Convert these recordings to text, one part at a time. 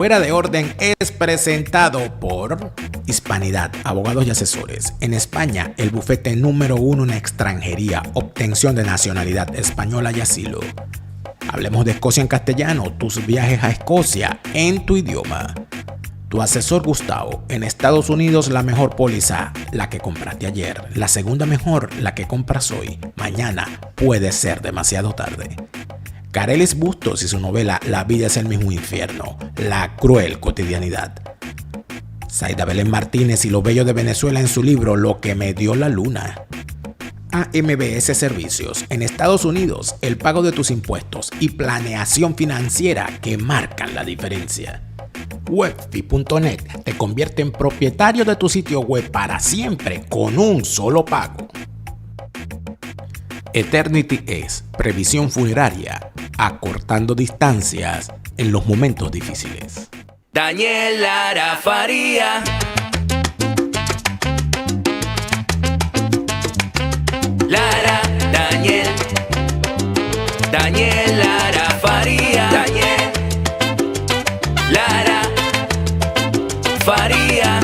Fuera de Orden es presentado por Hispanidad, abogados y asesores. En España, el bufete número 1 en extranjería, obtención de nacionalidad española y asilo. Hablemos de Escocia en castellano, tus viajes a Escocia en tu idioma. Tu asesor Gustavo, en Estados Unidos la mejor póliza, la que compraste ayer. La segunda mejor, la que compras hoy. Mañana puede ser demasiado tarde. Carelis Bustos y su novela La vida es el mismo infierno, la cruel cotidianidad. Zaida Belén Martínez y lo bello de Venezuela en su libro Lo que me dio la luna. AMBS Servicios, en Estados Unidos, el pago de tus impuestos y planeación financiera que marcan la diferencia. Webfi.net te convierte en propietario de tu sitio web para siempre con un solo pago. Eternity es previsión funeraria, acortando distancias en los momentos difíciles. Daniel Lara Faría. Lara, Daniel Lara Faría. Daniel Lara Faría.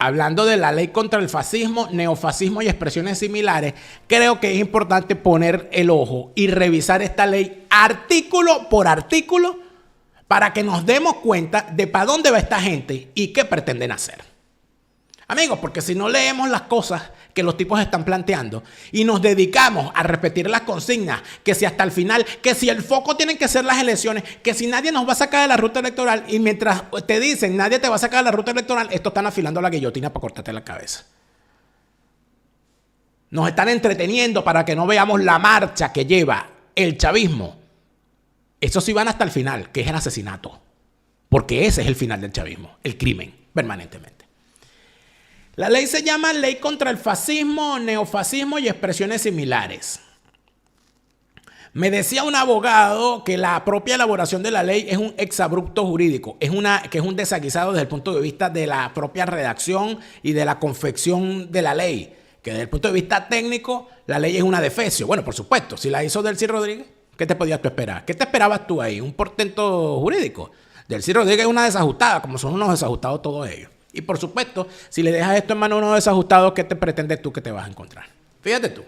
Hablando de la ley contra el fascismo, neofascismo y expresiones similares, creo que es importante poner el ojo y revisar esta ley artículo por artículo para que nos demos cuenta de para dónde va esta gente y qué pretenden hacer. Amigos, porque si no leemos las cosas que los tipos están planteando y nos dedicamos a repetir las consignas, que si hasta el final, que si el foco tienen que ser las elecciones, que si nadie nos va a sacar de la ruta electoral y mientras te dicen nadie te va a sacar de la ruta electoral, estos están afilando la guillotina para cortarte la cabeza. Nos están entreteniendo para que no veamos la marcha que lleva el chavismo. Esos sí van hasta el final, que es el asesinato. Porque ese es el final del chavismo, el crimen, permanentemente. La ley se llama Ley contra el Fascismo, Neofascismo y Expresiones Similares. Me decía un abogado que la propia elaboración de la ley es un exabrupto jurídico, que es un desaguisado desde el punto de vista de la propia redacción y de la confección de la ley. Que desde el punto de vista técnico, la ley es una defecio. Bueno, por supuesto, si la hizo Delcy Rodríguez, ¿qué te podías tú esperar? ¿Qué te esperabas tú ahí? ¿Un portento jurídico? Delcy Rodríguez es una desajustada, como son unos desajustados todos ellos. Y por supuesto, si le dejas esto en manos de unos desajustados, ¿qué te pretendes tú que te vas a encontrar? Fíjate tú.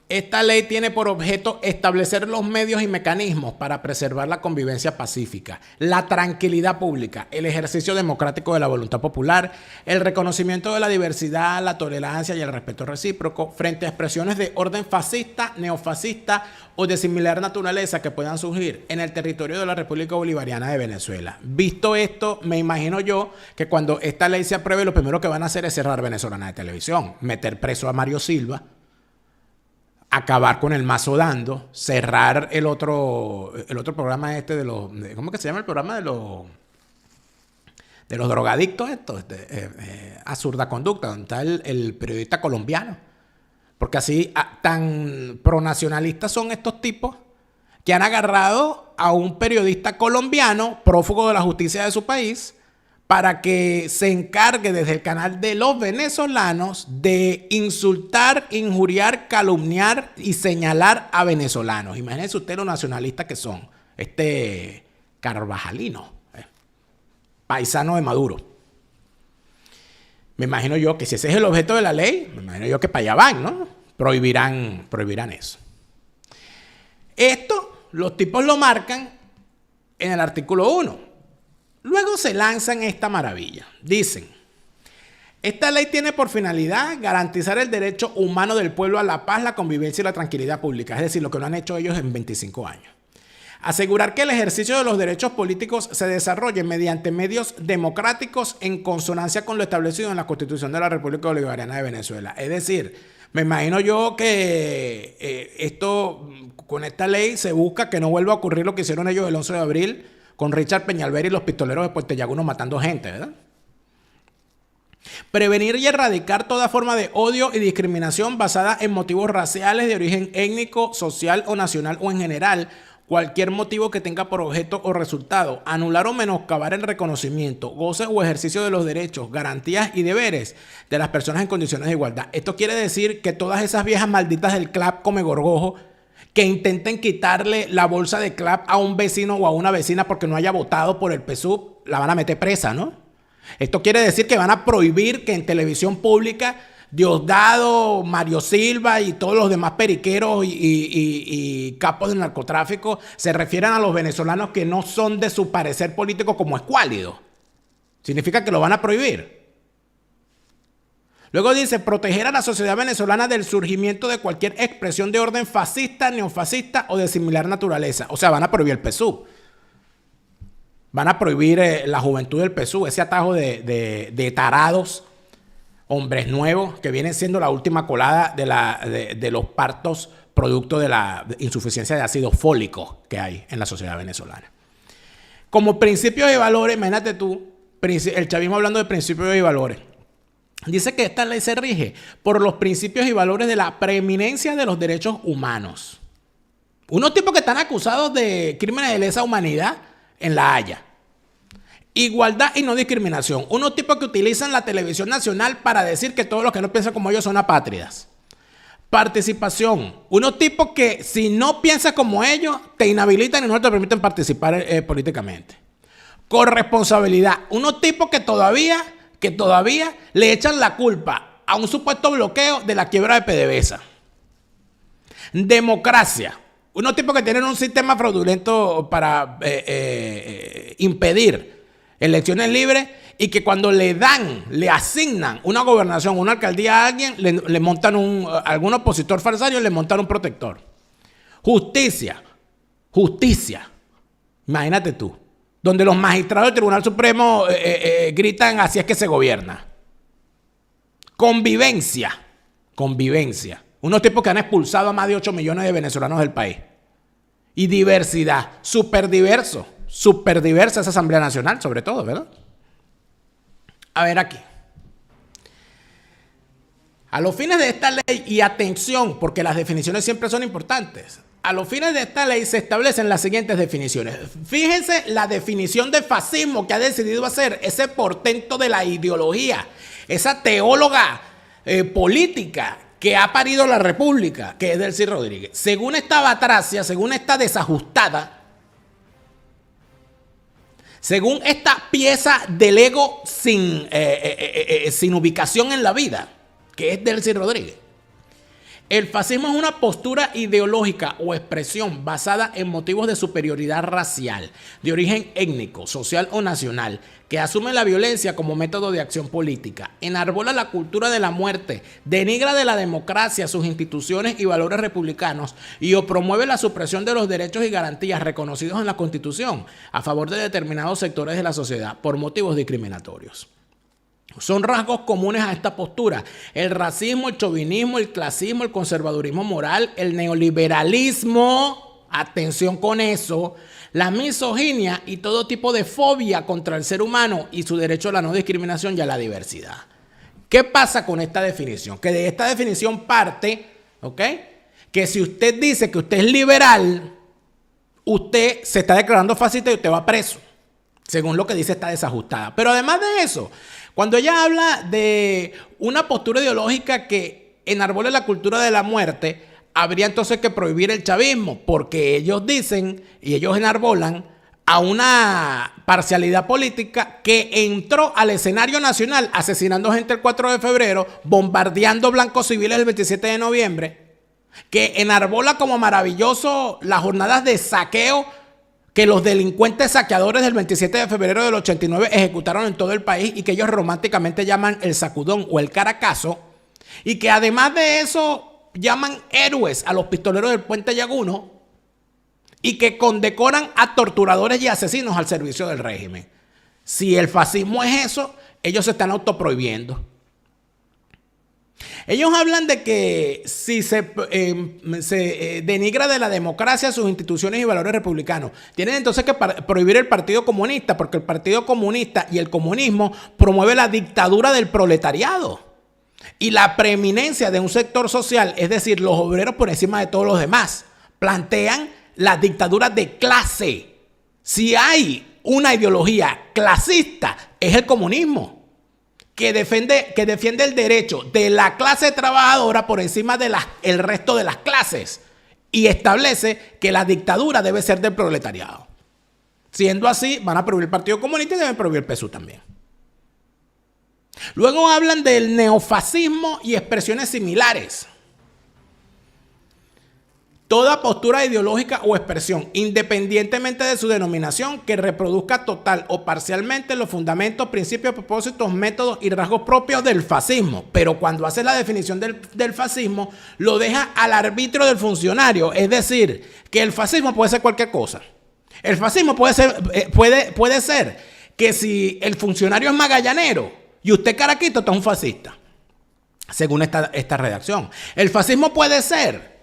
Esta ley tiene por objeto establecer los medios y mecanismos para preservar la convivencia pacífica, la tranquilidad pública, el ejercicio democrático de la voluntad popular, el reconocimiento de la diversidad, la tolerancia y el respeto recíproco frente a expresiones de orden fascista, neofascista o de similar naturaleza que puedan surgir en el territorio de la República Bolivariana de Venezuela. Visto esto, me imagino yo que cuando esta ley se apruebe, lo primero que van a hacer es cerrar Venezolana de Televisión, meter preso a Mario Silva, acabar con el Mazo Dando, cerrar el otro programa de los... ¿Cómo que se llama el programa de los drogadictos estos? Absurda Conducta, donde está el periodista colombiano. Porque así tan pronacionalistas son estos tipos que han agarrado a un periodista colombiano, prófugo de la justicia de su país, para que se encargue desde el canal de los venezolanos de insultar, injuriar, calumniar y señalar a venezolanos. Imagínense ustedes los nacionalistas que son. Carvajalino, paisano de Maduro. Me imagino yo que si ese es el objeto de la ley, me imagino yo que para allá van, ¿no? Prohibirán eso. Esto, los tipos lo marcan en el artículo 1. Luego se lanzan esta maravilla. Dicen, esta ley tiene por finalidad garantizar el derecho humano del pueblo a la paz, la convivencia y la tranquilidad pública. Es decir, lo que no han hecho ellos en 25 años. Asegurar que el ejercicio de los derechos políticos se desarrolle mediante medios democráticos en consonancia con lo establecido en la Constitución de la República Bolivariana de Venezuela. Es decir, me imagino yo que con esta ley se busca que no vuelva a ocurrir lo que hicieron ellos el 11 de abril con Richard Peñalver y los pistoleros de Puente Llaguno matando gente, ¿verdad? Prevenir y erradicar toda forma de odio y discriminación basada en motivos raciales de origen étnico, social o nacional o en general, cualquier motivo que tenga por objeto o resultado anular o menoscabar el reconocimiento, goce o ejercicio de los derechos, garantías y deberes de las personas en condiciones de igualdad. Esto quiere decir que todas esas viejas malditas del CLAP come gorgojo que intenten quitarle la bolsa de CLAP a un vecino o a una vecina porque no haya votado por el PSUV, la van a meter presa, ¿no? Esto quiere decir que van a prohibir que en televisión pública Diosdado, Mario Silva y todos los demás periqueros y capos del narcotráfico se refieran a los venezolanos que no son de su parecer político como escuálidos. Significa que lo van a prohibir. Luego dice, proteger a la sociedad venezolana del surgimiento de cualquier expresión de orden fascista, neofascista o de similar naturaleza. O sea, van a prohibir el PSUV. Van a prohibir la juventud del PSUV, ese atajo de tarados, hombres nuevos, que vienen siendo la última colada de los partos producto de la insuficiencia de ácido fólico que hay en la sociedad venezolana. Como principios y valores, imagínate tú, el chavismo hablando de principios y valores. Dice que esta ley se rige por los principios y valores de la preeminencia de los derechos humanos. Unos tipos que están acusados de crímenes de lesa humanidad en La Haya. Igualdad y no discriminación. Unos tipos que utilizan la televisión nacional para decir que todos los que no piensan como ellos son apátridas. Participación. Unos tipos que si no piensas como ellos te inhabilitan y no te permiten participar políticamente. Corresponsabilidad. Unos tipos que todavía le echan la culpa a un supuesto bloqueo de la quiebra de PDVSA. Democracia. Unos tipos que tienen un sistema fraudulento para impedir elecciones libres y que cuando le asignan una gobernación, una alcaldía a alguien, le montan algún opositor falsario, le montan un protector. Justicia. Imagínate tú. Donde los magistrados del Tribunal Supremo gritan, así es que se gobierna. Convivencia. Unos tipos que han expulsado a más de 8 millones de venezolanos del país. Y diversidad. Súper diversa esa Asamblea Nacional, sobre todo, ¿verdad? A ver aquí. A los fines de esta ley, y atención, porque las definiciones siempre son importantes. A los fines de esta ley se establecen las siguientes definiciones. Fíjense la definición de fascismo que ha decidido hacer ese portento de la ideología, esa teóloga política que ha parido la República, que es Delcy Rodríguez. Según esta batracia, según esta desajustada, según esta pieza del ego sin ubicación en la vida, que es Delcy Rodríguez, el fascismo es una postura ideológica o expresión basada en motivos de superioridad racial, de origen étnico, social o nacional, que asume la violencia como método de acción política, enarbola la cultura de la muerte, denigra de la democracia, sus instituciones y valores republicanos y o promueve la supresión de los derechos y garantías reconocidos en la Constitución a favor de determinados sectores de la sociedad por motivos discriminatorios. Son rasgos comunes a esta postura: el racismo, el chauvinismo, el clasismo, el conservadurismo moral, el neoliberalismo, atención con eso, la misoginia y todo tipo de fobia contra el ser humano y su derecho a la no discriminación y a la diversidad. ¿Qué pasa con esta definición? Que de esta definición parte, ¿ok?, que si usted dice que usted es liberal, usted se está declarando fascista y usted va preso, según lo que dice esta desajustada. Pero además de eso, cuando ella habla de una postura ideológica que enarbole la cultura de la muerte, habría entonces que prohibir el chavismo, porque ellos dicen y ellos enarbolan a una parcialidad política que entró al escenario nacional asesinando gente el 4 de febrero, bombardeando blancos civiles el 27 de noviembre, que enarbola como maravilloso las jornadas de saqueo que los delincuentes saqueadores del 27 de febrero del 89 ejecutaron en todo el país y que ellos románticamente llaman el sacudón o el caracazo, y que además de eso llaman héroes a los pistoleros del Puente Llaguno y que condecoran a torturadores y asesinos al servicio del régimen. Si el fascismo es eso, ellos se están autoprohibiendo. Ellos hablan de que si se denigra de la democracia sus instituciones y valores republicanos, tienen entonces que prohibir el Partido Comunista, porque el Partido Comunista y el comunismo promueve la dictadura del proletariado y la preeminencia de un sector social, es decir, los obreros por encima de todos los demás. Plantean la dictadura de clase. Si hay una ideología clasista, es el comunismo, que defiende el derecho de la clase trabajadora por encima del resto de las clases. y establece que la dictadura debe ser del proletariado. Siendo así, van a prohibir el Partido Comunista y deben prohibir el PSUV también. Luego hablan del neofascismo y expresiones similares. Toda postura ideológica o expresión, independientemente de su denominación, que reproduzca total o parcialmente los fundamentos, principios, propósitos, métodos y rasgos propios del fascismo. Pero cuando hace la definición del fascismo, lo deja al arbitrio del funcionario. Es decir, que el fascismo puede ser cualquier cosa. El fascismo puede ser que si el funcionario es magallanero y usted caraquito, usted es un fascista, según esta redacción. El fascismo puede ser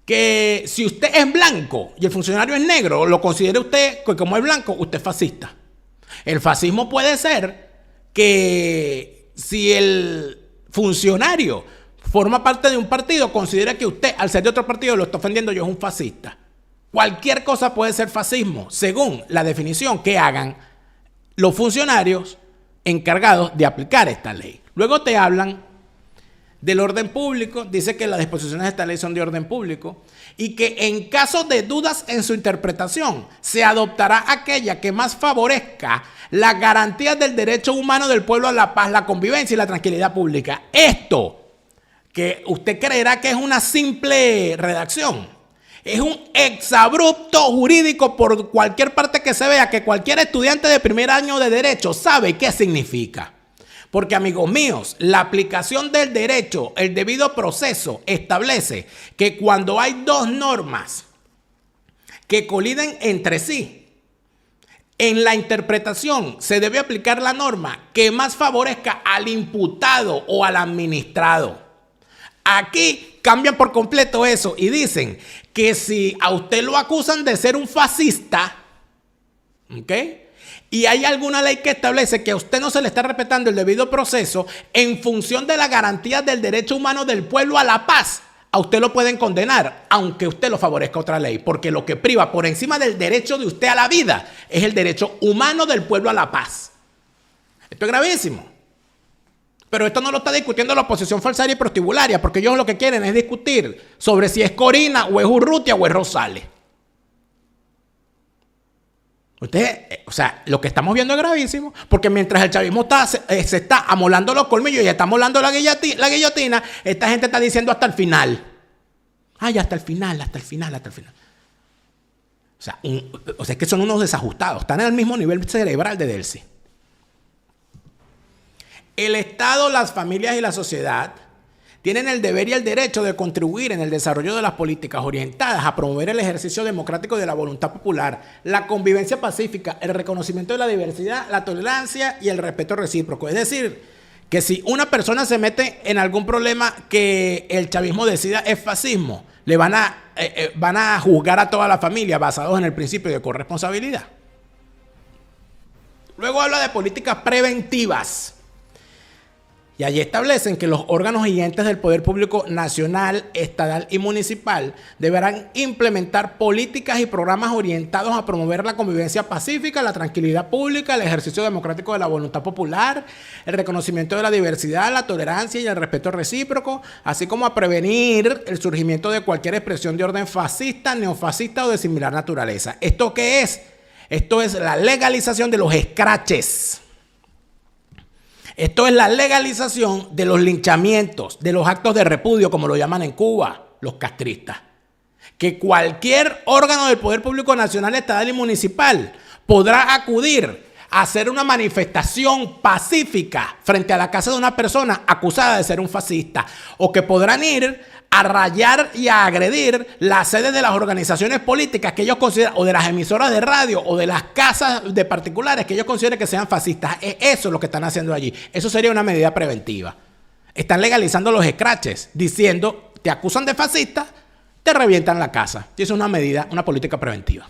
que si usted es blanco y el funcionario es negro, lo considere usted que como es blanco, usted es fascista. El fascismo puede ser que si el funcionario forma parte de un partido, considera que usted, al ser de otro partido, lo está ofendiendo, yo es un fascista. Cualquier cosa puede ser fascismo, según la definición que hagan los funcionarios encargados de aplicar esta ley. Luego te hablan del orden público, dice que las disposiciones de esta ley son de orden público y que en caso de dudas en su interpretación se adoptará aquella que más favorezca las garantías del derecho humano del pueblo a la paz, la convivencia y la tranquilidad pública. Esto, que usted creerá que es una simple redacción, es un exabrupto jurídico por cualquier parte que se vea, que cualquier estudiante de primer año de derecho sabe qué significa. Porque, amigos míos, la aplicación del derecho, el debido proceso, establece que cuando hay dos normas que coliden entre sí, en la interpretación se debe aplicar la norma que más favorezca al imputado o al administrado. Aquí cambian por completo eso y dicen que si a usted lo acusan de ser un fascista, ¿ok?, y hay alguna ley que establece que a usted no se le está respetando el debido proceso en función de las garantías del derecho humano del pueblo a la paz, a usted lo pueden condenar, aunque usted lo favorezca otra ley, porque lo que priva por encima del derecho de usted a la vida es el derecho humano del pueblo a la paz. Esto es gravísimo. Pero esto no lo está discutiendo la oposición falsaria y prostibularia, porque ellos lo que quieren es discutir sobre si es Corina o es Urrutia o es Rosales. Ustedes, o sea, lo que estamos viendo es gravísimo, porque mientras el chavismo se está amolando los colmillos y está amolando la guillotina, esta gente está diciendo hasta el final. Ay, hasta el final, hasta el final, hasta el final. O sea, es que son unos desajustados, están en el mismo nivel cerebral de Delcy. El Estado, las familias y la sociedad tienen el deber y el derecho de contribuir en el desarrollo de las políticas orientadas a promover el ejercicio democrático de la voluntad popular, la convivencia pacífica, el reconocimiento de la diversidad, la tolerancia y el respeto recíproco. Es decir, que si una persona se mete en algún problema que el chavismo decida es fascismo, le van a juzgar a toda la familia basados en el principio de corresponsabilidad. Luego habla de políticas preventivas. Y allí establecen que los órganos y entes del poder público nacional, estatal y municipal deberán implementar políticas y programas orientados a promover la convivencia pacífica, la tranquilidad pública, el ejercicio democrático de la voluntad popular, el reconocimiento de la diversidad, la tolerancia y el respeto recíproco, así como a prevenir el surgimiento de cualquier expresión de orden fascista, neofascista o de similar naturaleza. ¿Esto qué es? Esto es la legalización de los escraches. Esto es la legalización de los linchamientos, de los actos de repudio, como lo llaman en Cuba los castristas. Que cualquier órgano del poder público nacional, estatal y municipal podrá acudir a hacer una manifestación pacífica frente a la casa de una persona acusada de ser un fascista, o que podrán ir a rayar y a agredir las sedes de las organizaciones políticas que ellos consideran, o de las emisoras de radio, o de las casas de particulares que ellos consideren que sean fascistas. Eso es lo que están haciendo allí. Eso sería una medida preventiva. Están legalizando los escraches, diciendo, te acusan de fascista, te revientan la casa. Y eso es una medida, una política preventiva.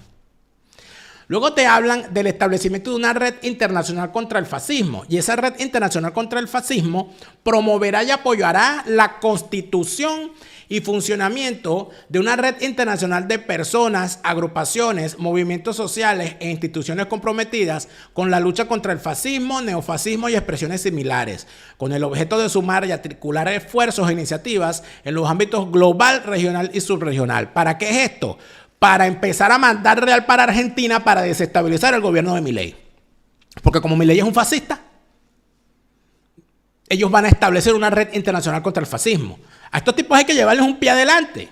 Luego te hablan del establecimiento de una red internacional contra el fascismo. Y esa red internacional contra el fascismo promoverá y apoyará la constitución y funcionamiento de una red internacional de personas, agrupaciones, movimientos sociales e instituciones comprometidas con la lucha contra el fascismo, neofascismo y expresiones similares, con el objeto de sumar y articular esfuerzos e iniciativas en los ámbitos global, regional y subregional. ¿Para qué es esto? Para empezar a mandar real para Argentina para desestabilizar el gobierno de Milei. Porque como Milei es un fascista, ellos van a establecer una red internacional contra el fascismo. A estos tipos hay que llevarles un pie adelante.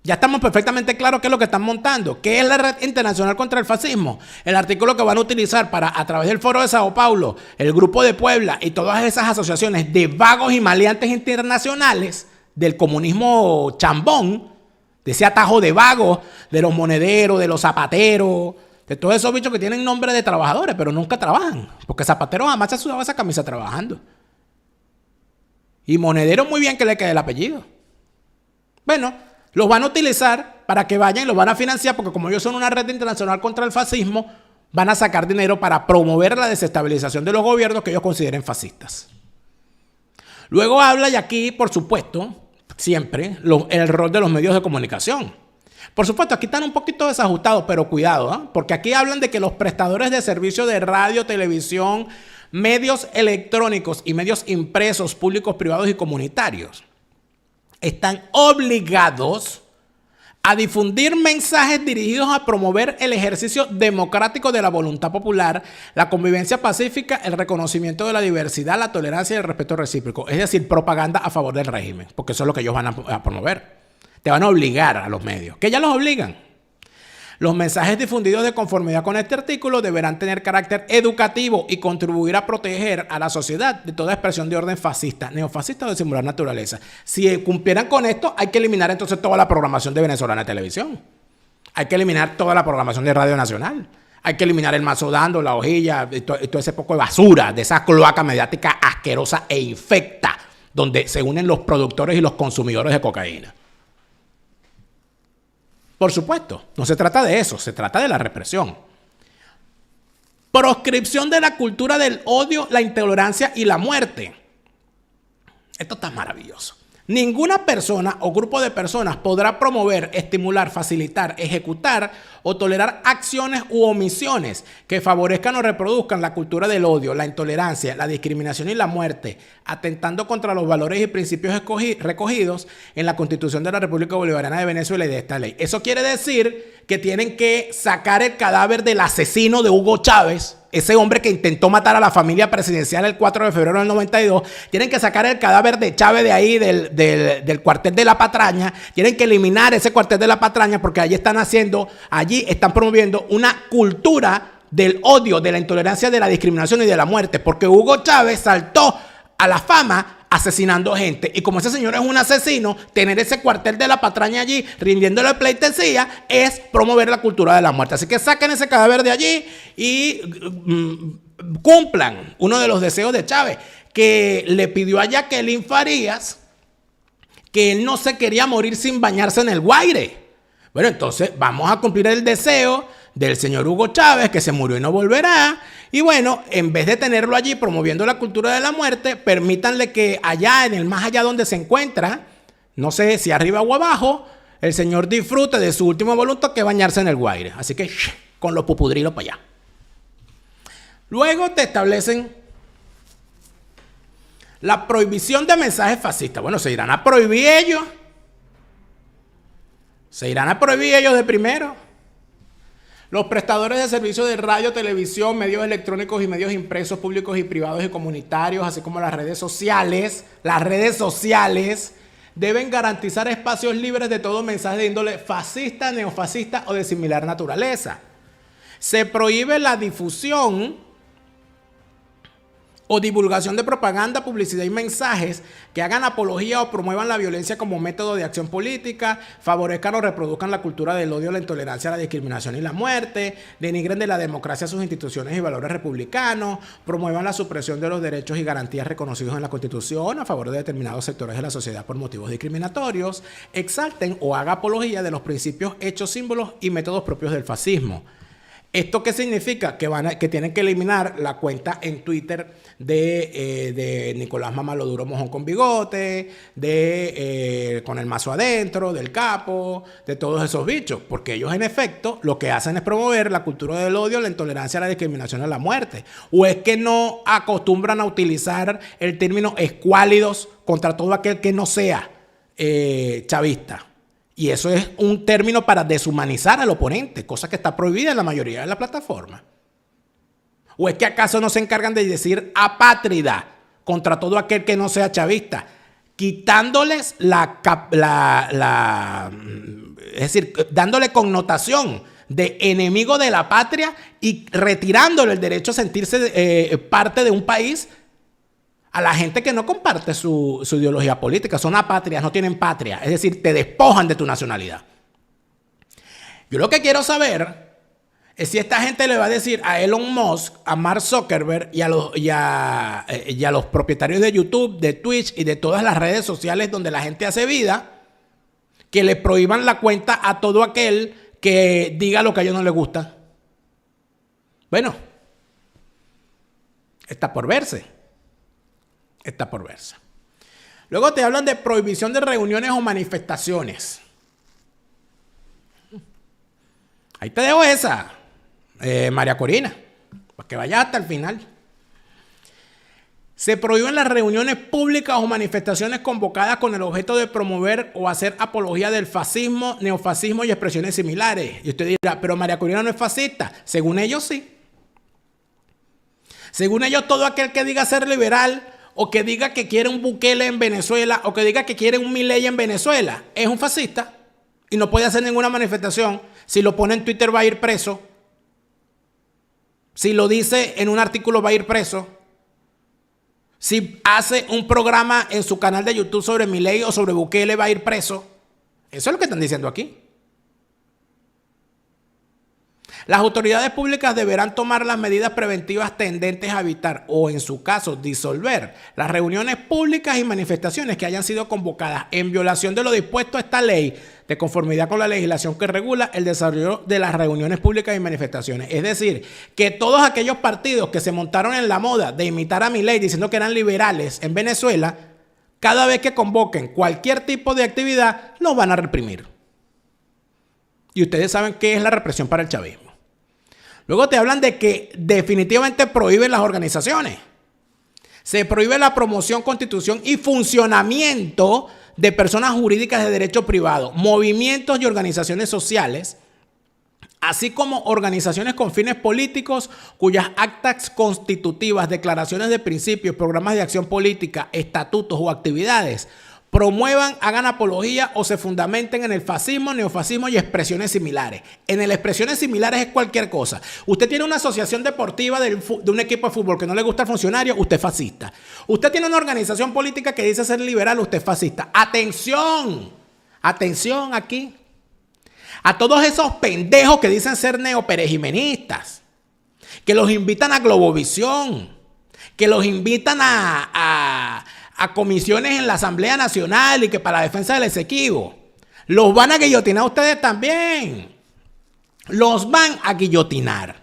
Ya estamos perfectamente claros qué es lo que están montando. ¿Qué es la red internacional contra el fascismo? El artículo que van a utilizar para, a través del Foro de Sao Paulo, el Grupo de Puebla y todas esas asociaciones de vagos y maleantes internacionales del comunismo chambón, de ese atajo de vagos, de los monederos, de los zapateros, de todos esos bichos que tienen nombre de trabajadores, pero nunca trabajan. Porque Zapatero jamás se ha sudado esa camisa trabajando. Y Monedero muy bien que le quede el apellido. Bueno, los van a utilizar para que vayan y los van a financiar porque como ellos son una red internacional contra el fascismo, van a sacar dinero para promover la desestabilización de los gobiernos que ellos consideren fascistas. Luego habla, y aquí, por supuesto, siempre, el rol de los medios de comunicación. Por supuesto, aquí están un poquito desajustados, pero cuidado, ¿eh? Porque aquí hablan de que los prestadores de servicios de radio, televisión, medios electrónicos y medios impresos, públicos, privados y comunitarios están obligados a difundir mensajes dirigidos a promover el ejercicio democrático de la voluntad popular, la convivencia pacífica, el reconocimiento de la diversidad, la tolerancia y el respeto recíproco. Es decir, propaganda a favor del régimen, porque eso es lo que ellos van a promover. Te van a obligar a los medios, que ya los obligan. Los mensajes difundidos de conformidad con este artículo deberán tener carácter educativo y contribuir a proteger a la sociedad de toda expresión de orden fascista, neofascista o de singular naturaleza. Si cumplieran con esto, hay que eliminar entonces toda la programación de Venezolana Televisión. Hay que eliminar toda la programación de Radio Nacional. Hay que eliminar el Mazo Dando, La Hojilla, y todo ese poco de basura, de esa cloaca mediática asquerosa e infecta, donde se unen los productores y los consumidores de cocaína. Por supuesto, no se trata de eso, se trata de la represión. Proscripción de la cultura del odio, la intolerancia y la muerte. Esto está maravilloso. Ninguna persona o grupo de personas podrá promover, estimular, facilitar, ejecutar o tolerar acciones u omisiones que favorezcan o reproduzcan la cultura del odio, la intolerancia, la discriminación y la muerte, atentando contra los valores y principios recogidos en la Constitución de la República Bolivariana de Venezuela y de esta ley. Eso quiere decir que tienen que sacar el cadáver del asesino de Hugo Chávez, ese hombre que intentó matar a la familia presidencial el 4 de febrero del 92, tienen que sacar el cadáver de Chávez de ahí, del cuartel de La Patraña, tienen que eliminar ese cuartel de La Patraña porque allí están promoviendo una cultura del odio, de la intolerancia, de la discriminación y de la muerte, porque Hugo Chávez saltó a la fama asesinando gente. Y como ese señor es un asesino, tener ese cuartel de La Patraña allí rindiéndole pleitesía es promover la cultura de la muerte. Así que saquen ese cadáver de allí y cumplan uno de los deseos de Chávez, que le pidió a Jacqueline Farías que él no se quería morir sin bañarse en el Guaire. Bueno, entonces vamos a cumplir el deseo del señor Hugo Chávez, que se murió y no volverá. Y bueno, en vez de tenerlo allí promoviendo la cultura de la muerte, permítanle que allá, en el más allá donde se encuentra, no sé si arriba o abajo, el señor disfrute de su última voluntad, que es bañarse en el Guaire. Así que con los pupudrilos para allá. Luego te establecen la prohibición de mensajes fascistas. Bueno, se irán a prohibir ellos. Se irán a prohibir ellos de primero. Los prestadores de servicios de radio, televisión, medios electrónicos y medios impresos, públicos y privados y comunitarios, así como las redes sociales, deben garantizar espacios libres de todo mensaje de índole fascista, neofascista o de similar naturaleza. Se prohíbe la difusión o divulgación de propaganda, publicidad y mensajes que hagan apología o promuevan la violencia como método de acción política, favorezcan o reproduzcan la cultura del odio, la intolerancia, la discriminación y la muerte, denigren de la democracia sus instituciones y valores republicanos, promuevan la supresión de los derechos y garantías reconocidos en la Constitución a favor de determinados sectores de la sociedad por motivos discriminatorios, exalten o hagan apología de los principios, hechos, símbolos y métodos propios del fascismo. ¿Esto qué significa? Que tienen que eliminar la cuenta en Twitter de Nicolás Mamaloduro Mojón con bigote, con el mazo adentro, del capo, de todos esos bichos. Porque ellos, en efecto, lo que hacen es promover la cultura del odio, la intolerancia, la discriminación y la muerte. ¿O es que no acostumbran a utilizar el término escuálidos contra todo aquel que no sea chavista? Y eso es un término para deshumanizar al oponente, cosa que está prohibida en la mayoría de las plataformas. ¿O es que acaso no se encargan de decir apátrida contra todo aquel que no sea chavista? Quitándoles es decir, dándole connotación de enemigo de la patria y retirándole el derecho a sentirse parte de un país a la gente que no comparte su ideología política. Son apátridas, no tienen patria. Es decir, te despojan de tu nacionalidad. Yo lo que quiero saber es si esta gente le va a decir a Elon Musk, a Mark Zuckerberg y a los propietarios de YouTube, de Twitch y de todas las redes sociales donde la gente hace vida, que le prohíban la cuenta a todo aquel que diga lo que a ellos no les gusta. Bueno, está por verse. Está por verse. Luego te hablan de prohibición de reuniones o manifestaciones. Ahí te dejo esa, María Corina, para que vayas hasta el final. Se prohíben las reuniones públicas o manifestaciones convocadas con el objeto de promover o hacer apología del fascismo, neofascismo y expresiones similares. Y usted dirá, pero María Corina no es fascista. Según ellos, sí. Según ellos, todo aquel que diga ser liberal o que diga que quiere un Bukele en Venezuela, o que diga que quiere un Milei en Venezuela, es un fascista y no puede hacer ninguna manifestación. Si lo pone en Twitter va a ir preso. Si lo dice en un artículo va a ir preso. Si hace un programa en su canal de YouTube sobre Milei o sobre Bukele va a ir preso. Eso es lo que están diciendo aquí. Las autoridades públicas deberán tomar las medidas preventivas tendentes a evitar o, en su caso, disolver las reuniones públicas y manifestaciones que hayan sido convocadas en violación de lo dispuesto a esta ley, de conformidad con la legislación que regula el desarrollo de las reuniones públicas y manifestaciones. Es decir, que todos aquellos partidos que se montaron en la moda de imitar a Milei diciendo que eran liberales en Venezuela, cada vez que convoquen cualquier tipo de actividad, los van a reprimir. Y ustedes saben qué es la represión para el chavismo. Luego te hablan de que definitivamente prohíben las organizaciones. Se prohíbe la promoción, constitución y funcionamiento de personas jurídicas de derecho privado, movimientos y organizaciones sociales, así como organizaciones con fines políticos cuyas actas constitutivas, declaraciones de principios, programas de acción política, estatutos o actividades promuevan, hagan apología o se fundamenten en el fascismo, neofascismo y expresiones similares. En el expresiones similares es cualquier cosa. Usted tiene una asociación deportiva de un equipo de fútbol que no le gusta al funcionario, usted es fascista. Usted tiene una organización política que dice ser liberal, usted es fascista. ¡Atención! Atención aquí. A todos esos pendejos que dicen ser neoperejimenistas, que los invitan a Globovisión, que los invitan a comisiones en la Asamblea Nacional y que para la defensa del Esequibo. Los van a guillotinar ustedes también. Los van a guillotinar.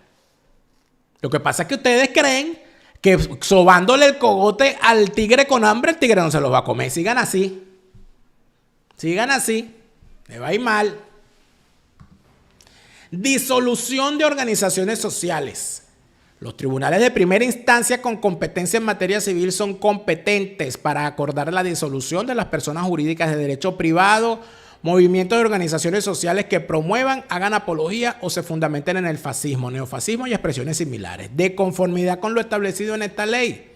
Lo que pasa es que ustedes creen que sobándole el cogote al tigre con hambre, el tigre no se los va a comer. Sigan así. Sigan así. Le va a ir mal. Disolución de organizaciones sociales. Los tribunales de primera instancia con competencia en materia civil son competentes para acordar la disolución de las personas jurídicas de derecho privado, movimientos de organizaciones sociales que promuevan, hagan apología o se fundamenten en el fascismo, neofascismo y expresiones similares, de conformidad con lo establecido en esta ley.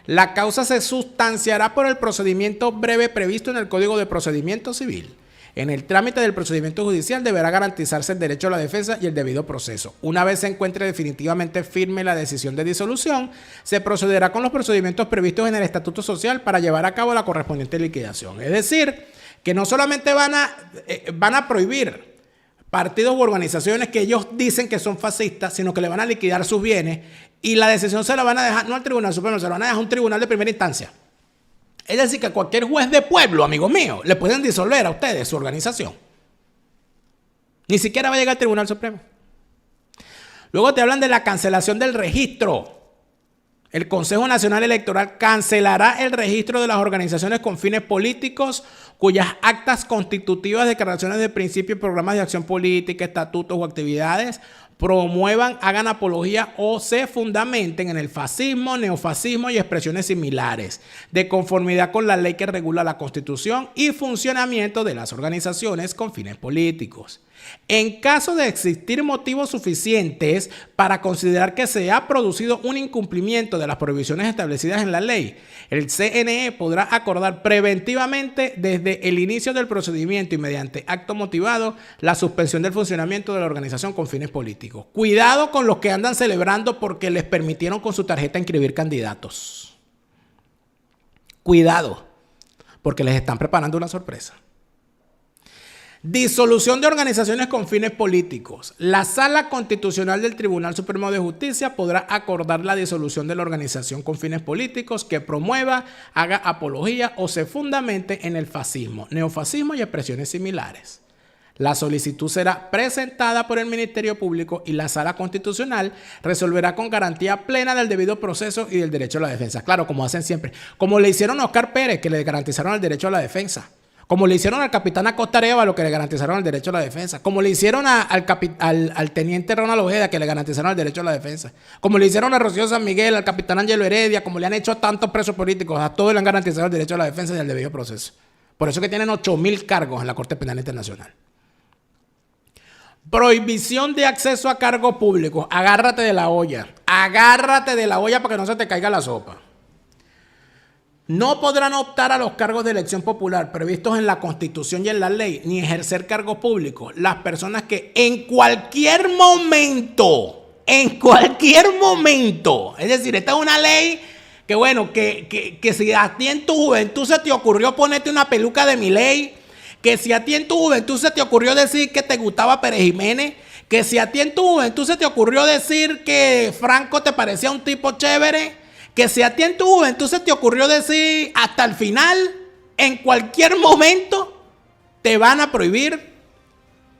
La causa se sustanciará por el procedimiento breve previsto en el Código de Procedimiento Civil. En el trámite del procedimiento judicial deberá garantizarse el derecho a la defensa y el debido proceso. Una vez se encuentre definitivamente firme la decisión de disolución, se procederá con los procedimientos previstos en el Estatuto Social para llevar a cabo la correspondiente liquidación. Es decir, que no solamente van a prohibir partidos u organizaciones que ellos dicen que son fascistas, sino que le van a liquidar sus bienes y la decisión se la van a dejar, no al Tribunal Supremo, se la van a dejar a un tribunal de primera instancia. Es decir, que a cualquier juez de pueblo, amigo mío, le pueden disolver a ustedes su organización. Ni siquiera va a llegar al Tribunal Supremo. Luego te hablan de la cancelación del registro. El Consejo Nacional Electoral cancelará el registro de las organizaciones con fines políticos cuyas actas constitutivas, declaraciones de principio, programas de acción política, estatutos o actividades promuevan, hagan apología o se fundamenten en el fascismo, neofascismo y expresiones similares, de conformidad con la ley que regula la Constitución y funcionamiento de las organizaciones con fines políticos. En caso de existir motivos suficientes para considerar que se ha producido un incumplimiento de las prohibiciones establecidas en la ley, el CNE podrá acordar preventivamente desde el inicio del procedimiento y mediante acto motivado la suspensión del funcionamiento de la organización con fines políticos. Cuidado con los que andan celebrando porque les permitieron con su tarjeta inscribir candidatos. Cuidado, porque les están preparando una sorpresa. Disolución de organizaciones con fines políticos. La Sala Constitucional del Tribunal Supremo de Justicia podrá acordar la disolución de la organización con fines políticos que promueva, haga apología o se fundamente en el fascismo, neofascismo y expresiones similares. La solicitud será presentada por el Ministerio Público y la Sala Constitucional resolverá con garantía plena del debido proceso y del derecho a la defensa. Claro, como hacen siempre. Como le hicieron a Oscar Pérez, que le garantizaron el derecho a la defensa. Como le hicieron al capitán Acosta Arévalo, que le garantizaron el derecho a la defensa. Como le hicieron al teniente Ronald Ojeda, que le garantizaron el derecho a la defensa. Como le hicieron a Rocío San Miguel, al capitán Ángelo Heredia, como le han hecho a tantos presos políticos, a todos le han garantizado el derecho a la defensa y al debido proceso. Por eso es que tienen 8.000 cargos en la Corte Penal Internacional. Prohibición de acceso a cargos públicos. Agárrate de la olla. Agárrate de la olla para que no se te caiga la sopa. No podrán optar a los cargos de elección popular previstos en la Constitución y en la ley, ni ejercer cargos públicos las personas que en cualquier momento, es decir, esta es una ley que bueno, que si a ti en tu juventud se te ocurrió ponerte una peluca de Milei, que si a ti en tu juventud se te ocurrió decir que te gustaba Pérez Jiménez, que si a ti en tu juventud se te ocurrió decir que Franco te parecía un tipo chévere, que si a ti en tu juventud se te ocurrió decir hasta el final, en cualquier momento te van a prohibir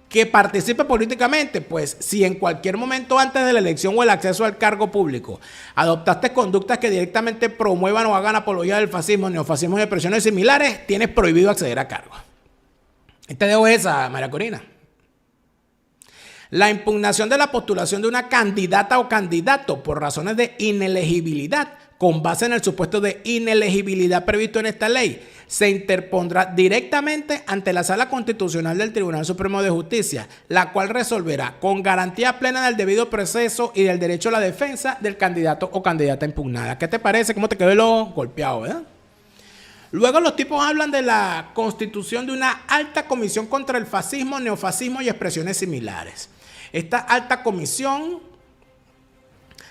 que participe políticamente. Pues si en cualquier momento antes de la elección o el acceso al cargo público adoptaste conductas que directamente promuevan o hagan apología del fascismo, neofascismo y expresiones similares, tienes prohibido acceder a cargos. Te dejo esa, María Corina. La impugnación de la postulación de una candidata o candidato por razones de inelegibilidad con base en el supuesto de inelegibilidad previsto en esta ley se interpondrá directamente ante la Sala Constitucional del Tribunal Supremo de Justicia, la cual resolverá con garantía plena del debido proceso y del derecho a la defensa del candidato o candidata impugnada. ¿Qué te parece? ¿Cómo te quedó el golpeado, verdad? Luego los tipos hablan de la constitución de una alta comisión contra el fascismo, neofascismo y expresiones similares. Esta alta comisión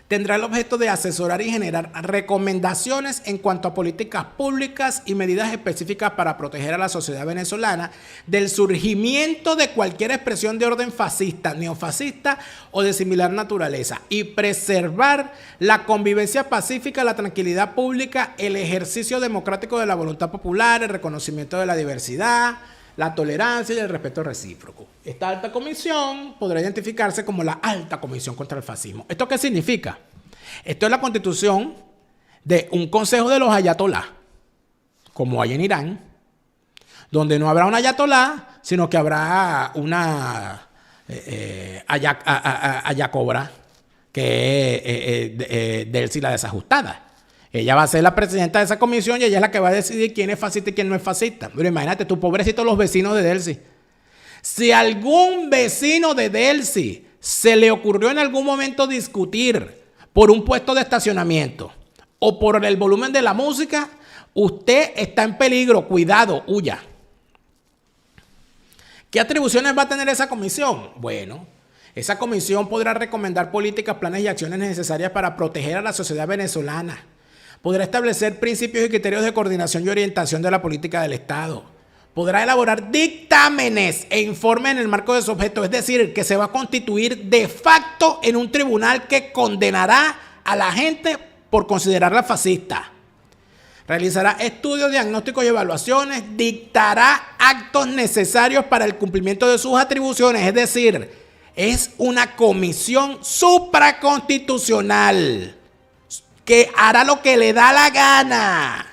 tendrá el objeto de asesorar y generar recomendaciones en cuanto a políticas públicas y medidas específicas para proteger a la sociedad venezolana del surgimiento de cualquier expresión de orden fascista, neofascista o de similar naturaleza y preservar la convivencia pacífica, la tranquilidad pública, el ejercicio democrático de la voluntad popular, el reconocimiento de la diversidad, la tolerancia y el respeto recíproco. Esta alta comisión podrá identificarse como la alta comisión contra el fascismo. ¿Esto qué significa? Esto es la constitución de un consejo de los ayatolás, como hay en Irán, donde no habrá un ayatolá, sino que habrá una ayacobra, que es Delcy la desajustada. Ella va a ser la presidenta de esa comisión y ella es la que va a decidir quién es fascista y quién no es fascista. Pero imagínate, tú pobrecito los vecinos de Delcy. Si algún vecino de Delcy se le ocurrió en algún momento discutir por un puesto de estacionamiento o por el volumen de la música, usted está en peligro. Cuidado, huya. ¿Qué atribuciones va a tener esa comisión? Bueno, esa comisión podrá recomendar políticas, planes y acciones necesarias para proteger a la sociedad venezolana. Podrá establecer principios y criterios de coordinación y orientación de la política del Estado. Podrá elaborar dictámenes e informes en el marco de su objeto, es decir, que se va a constituir de facto en un tribunal que condenará a la gente por considerarla fascista. Realizará estudios, diagnósticos y evaluaciones, dictará actos necesarios para el cumplimiento de sus atribuciones, es decir, Es una comisión supraconstitucional que hará lo que le da la gana.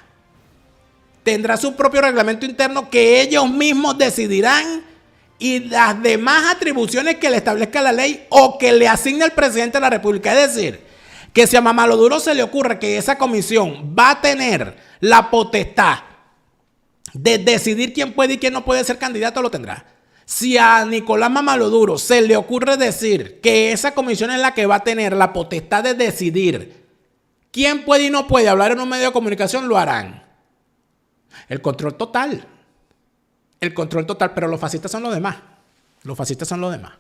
Tendrá su propio reglamento interno que ellos mismos decidirán y las demás atribuciones que le establezca la ley o que le asigne el presidente de la República. Es decir, que si a Mamaduro se le ocurre que esa comisión va a tener la potestad de decidir quién puede y quién no puede ser candidato, lo tendrá. Si a Nicolás Mamaduro se le ocurre decir que esa comisión es la que va a tener la potestad de decidir quién puede y no puede hablar en un medio de comunicación, lo harán. El control total. El control total, pero los fascistas son los demás. Los fascistas son los demás.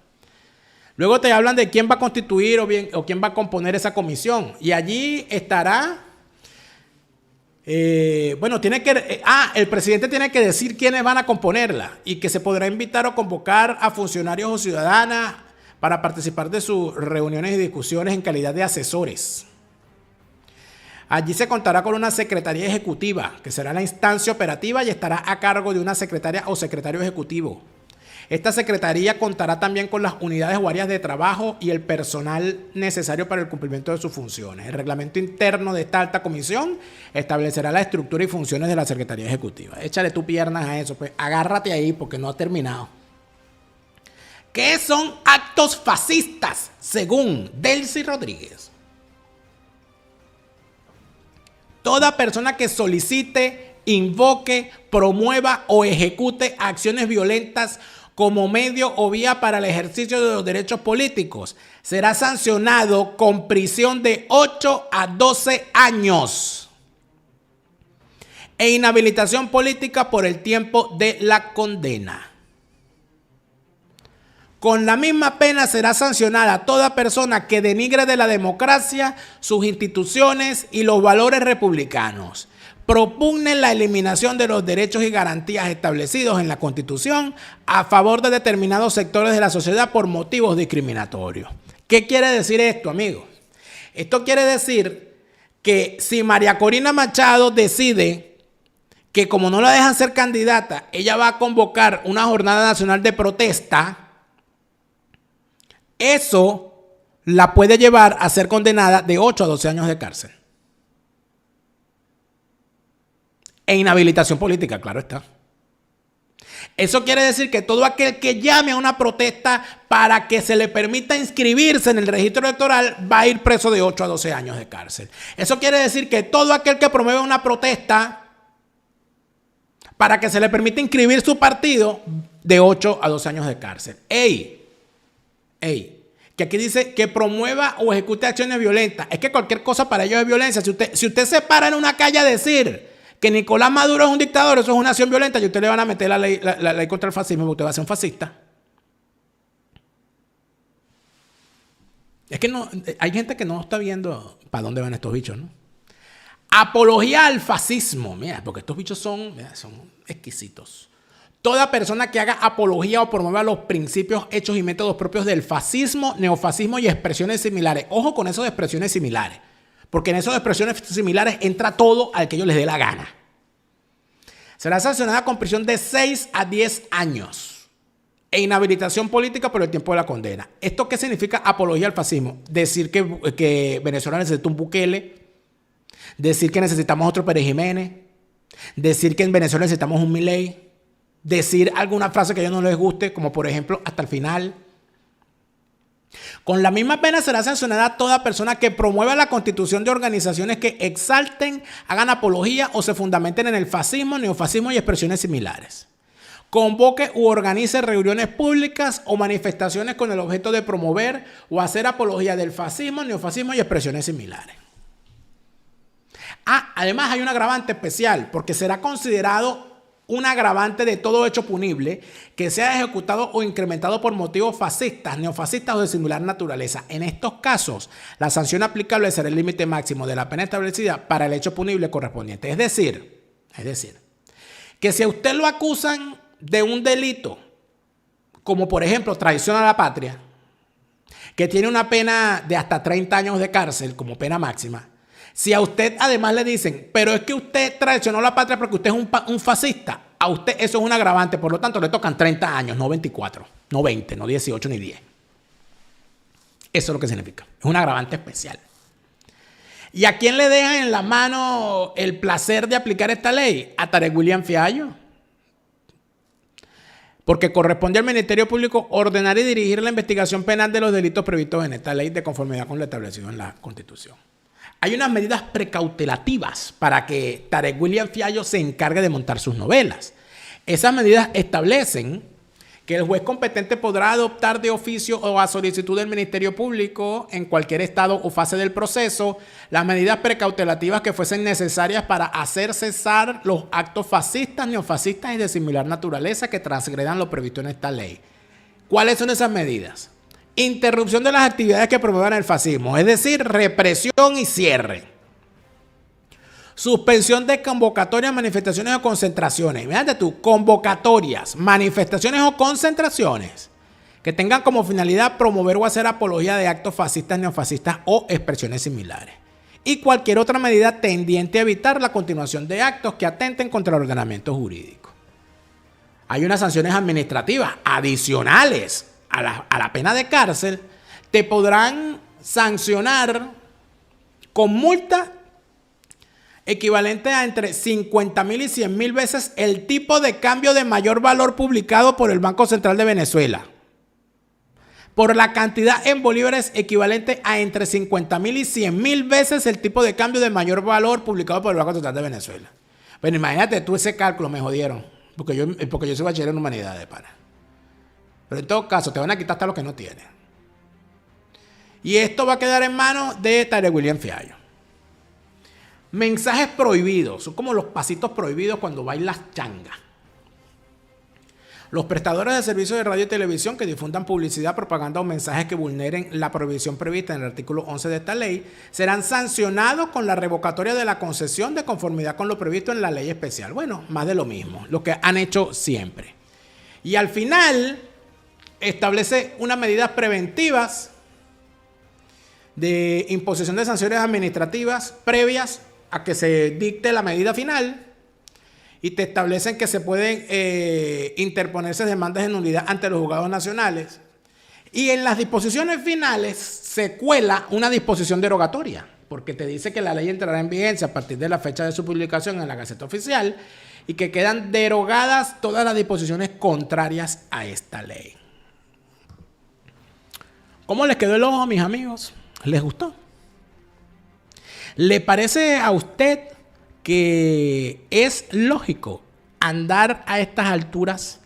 Luego te hablan de quién va a constituir o quién va a componer esa comisión. Y allí estará... el presidente tiene que decir quiénes van a componerla y que se podrá invitar o convocar a funcionarios o ciudadanas para participar de sus reuniones y discusiones en calidad de asesores. Allí se contará con una secretaría ejecutiva, que será la instancia operativa y estará a cargo de una secretaria o secretario ejecutivo. Esta secretaría contará también con las unidades o áreas de trabajo y el personal necesario para el cumplimiento de sus funciones. El reglamento interno de esta alta comisión establecerá la estructura y funciones de la secretaría ejecutiva. Échale tus piernas a eso, pues agárrate ahí porque no ha terminado. ¿Qué son actos fascistas según Delcy Rodríguez? Toda persona que solicite, invoque, promueva o ejecute acciones violentas como medio o vía para el ejercicio de los derechos políticos será sancionado con prisión de 8 a 12 años e inhabilitación política por el tiempo de la condena. Con la misma pena será sancionada toda persona que denigre de la democracia, sus instituciones y los valores republicanos, propugne la eliminación de los derechos y garantías establecidos en la Constitución a favor de determinados sectores de la sociedad por motivos discriminatorios. ¿Qué quiere decir esto, amigos? Esto quiere decir que si María Corina Machado decide que como no la dejan ser candidata, ella va a convocar una jornada nacional de protesta, eso la puede llevar a ser condenada de 8 a 12 años de cárcel. E inhabilitación política, claro está. Eso quiere decir que todo aquel que llame a una protesta para que se le permita inscribirse en el registro electoral va a ir preso de 8 a 12 años de cárcel. Eso quiere decir que todo aquel que promueve una protesta para que se le permita inscribir su partido, de 8 a 12 años de cárcel. Que aquí dice que promueva o ejecute acciones violentas. Es que cualquier cosa para ellos es violencia. Si usted se para en una calle a decir que Nicolás Maduro es un dictador, eso es una acción violenta, y a usted le van a meter la ley contra el fascismo, porque usted va a ser un fascista. Es que no, hay gente que no está viendo para dónde van estos bichos, ¿no? Apología al fascismo, mira, porque estos bichos son exquisitos. Toda persona que haga apología o promueva los principios, hechos y métodos propios del fascismo, neofascismo y expresiones similares. Ojo con eso de expresiones similares, porque en esas expresiones similares entra todo al que ellos les dé la gana. Será sancionada con prisión de 6 a 10 años e inhabilitación política por el tiempo de la condena. ¿Esto qué significa apología al fascismo? Decir que Venezuela necesita un Bukele, decir que necesitamos otro Pérez Jiménez, decir que en Venezuela necesitamos un Milei, decir alguna frase que a ellos no les guste, como por ejemplo hasta el final. Con la misma pena será sancionada toda persona que promueva la constitución de organizaciones que exalten, hagan apología o se fundamenten en el fascismo, neofascismo y expresiones similares. Convoque u organice reuniones públicas o manifestaciones con el objeto de promover o hacer apología del fascismo, neofascismo y expresiones similares. Además hay un agravante especial porque será considerado un agravante de todo hecho punible que sea ejecutado o incrementado por motivos fascistas, neofascistas o de similar naturaleza. En estos casos, la sanción aplicable será el límite máximo de la pena establecida para el hecho punible correspondiente. Es decir, que si a usted lo acusan de un delito, como por ejemplo traición a la patria, que tiene una pena de hasta 30 años de cárcel como pena máxima, si a usted además le dicen, pero es que usted traicionó a la patria porque usted es un fascista, a usted eso es un agravante, por lo tanto le tocan 30 años, no 24, no 20, no 18 ni 10. Eso es lo que significa. Es un agravante especial. ¿Y a quién le dejan en la mano el placer de aplicar esta ley? A Tarek William Fiallo. Porque corresponde al Ministerio Público ordenar y dirigir la investigación penal de los delitos previstos en esta ley de conformidad con lo establecido en la Constitución. Hay unas medidas precautelativas para que Tarek William Fiallo se encargue de montar sus novelas. Esas medidas establecen que el juez competente podrá adoptar de oficio o a solicitud del Ministerio Público en cualquier estado o fase del proceso las medidas precautelativas que fuesen necesarias para hacer cesar los actos fascistas, neofascistas y de similar naturaleza que transgredan lo previsto en esta ley. ¿Cuáles son esas medidas? Interrupción de las actividades que promuevan el fascismo, es decir, represión y cierre. Suspensión de convocatorias, manifestaciones o concentraciones. Fíjate tú, convocatorias, manifestaciones o concentraciones que tengan como finalidad promover o hacer apología de actos fascistas, neofascistas o expresiones similares. Y cualquier otra medida tendiente a evitar la continuación de actos que atenten contra el ordenamiento jurídico. Hay unas sanciones administrativas adicionales a la pena de cárcel. Te podrán sancionar con multa equivalente a entre 50,000 y 100,000 veces el tipo de cambio de mayor valor publicado por el Banco Central de Venezuela. Por la cantidad en bolívares equivalente a entre 50,000 y 100,000 veces el tipo de cambio de mayor valor publicado por el Banco Central de Venezuela. Bueno, imagínate tú ese cálculo, me jodieron. Porque yo soy bachiller en humanidades, pana. Pero en todo caso, te van a quitar hasta lo que no tienes. Y esto va a quedar en manos de Tarek William Fiallo. Mensajes prohibidos. Son como los pasitos prohibidos cuando bailas changa. Los prestadores de servicios de radio y televisión que difundan publicidad, propaganda o mensajes que vulneren la prohibición prevista en el artículo 11 de esta ley serán sancionados con la revocatoria de la concesión de conformidad con lo previsto en la ley especial. Bueno, más de lo mismo, lo que han hecho siempre. Y al final establece unas medidas preventivas de imposición de sanciones administrativas previas a que se dicte la medida final, y te establecen que se pueden interponerse demandas de nulidad ante los juzgados nacionales. Y en las disposiciones finales se cuela una disposición derogatoria, porque te dice que la ley entrará en vigencia a partir de la fecha de su publicación en la Gaceta Oficial y que quedan derogadas todas las disposiciones contrarias a esta ley. ¿Cómo les quedó el ojo, mis amigos? ¿Les gustó? ¿Le parece a usted que es lógico andar a estas alturas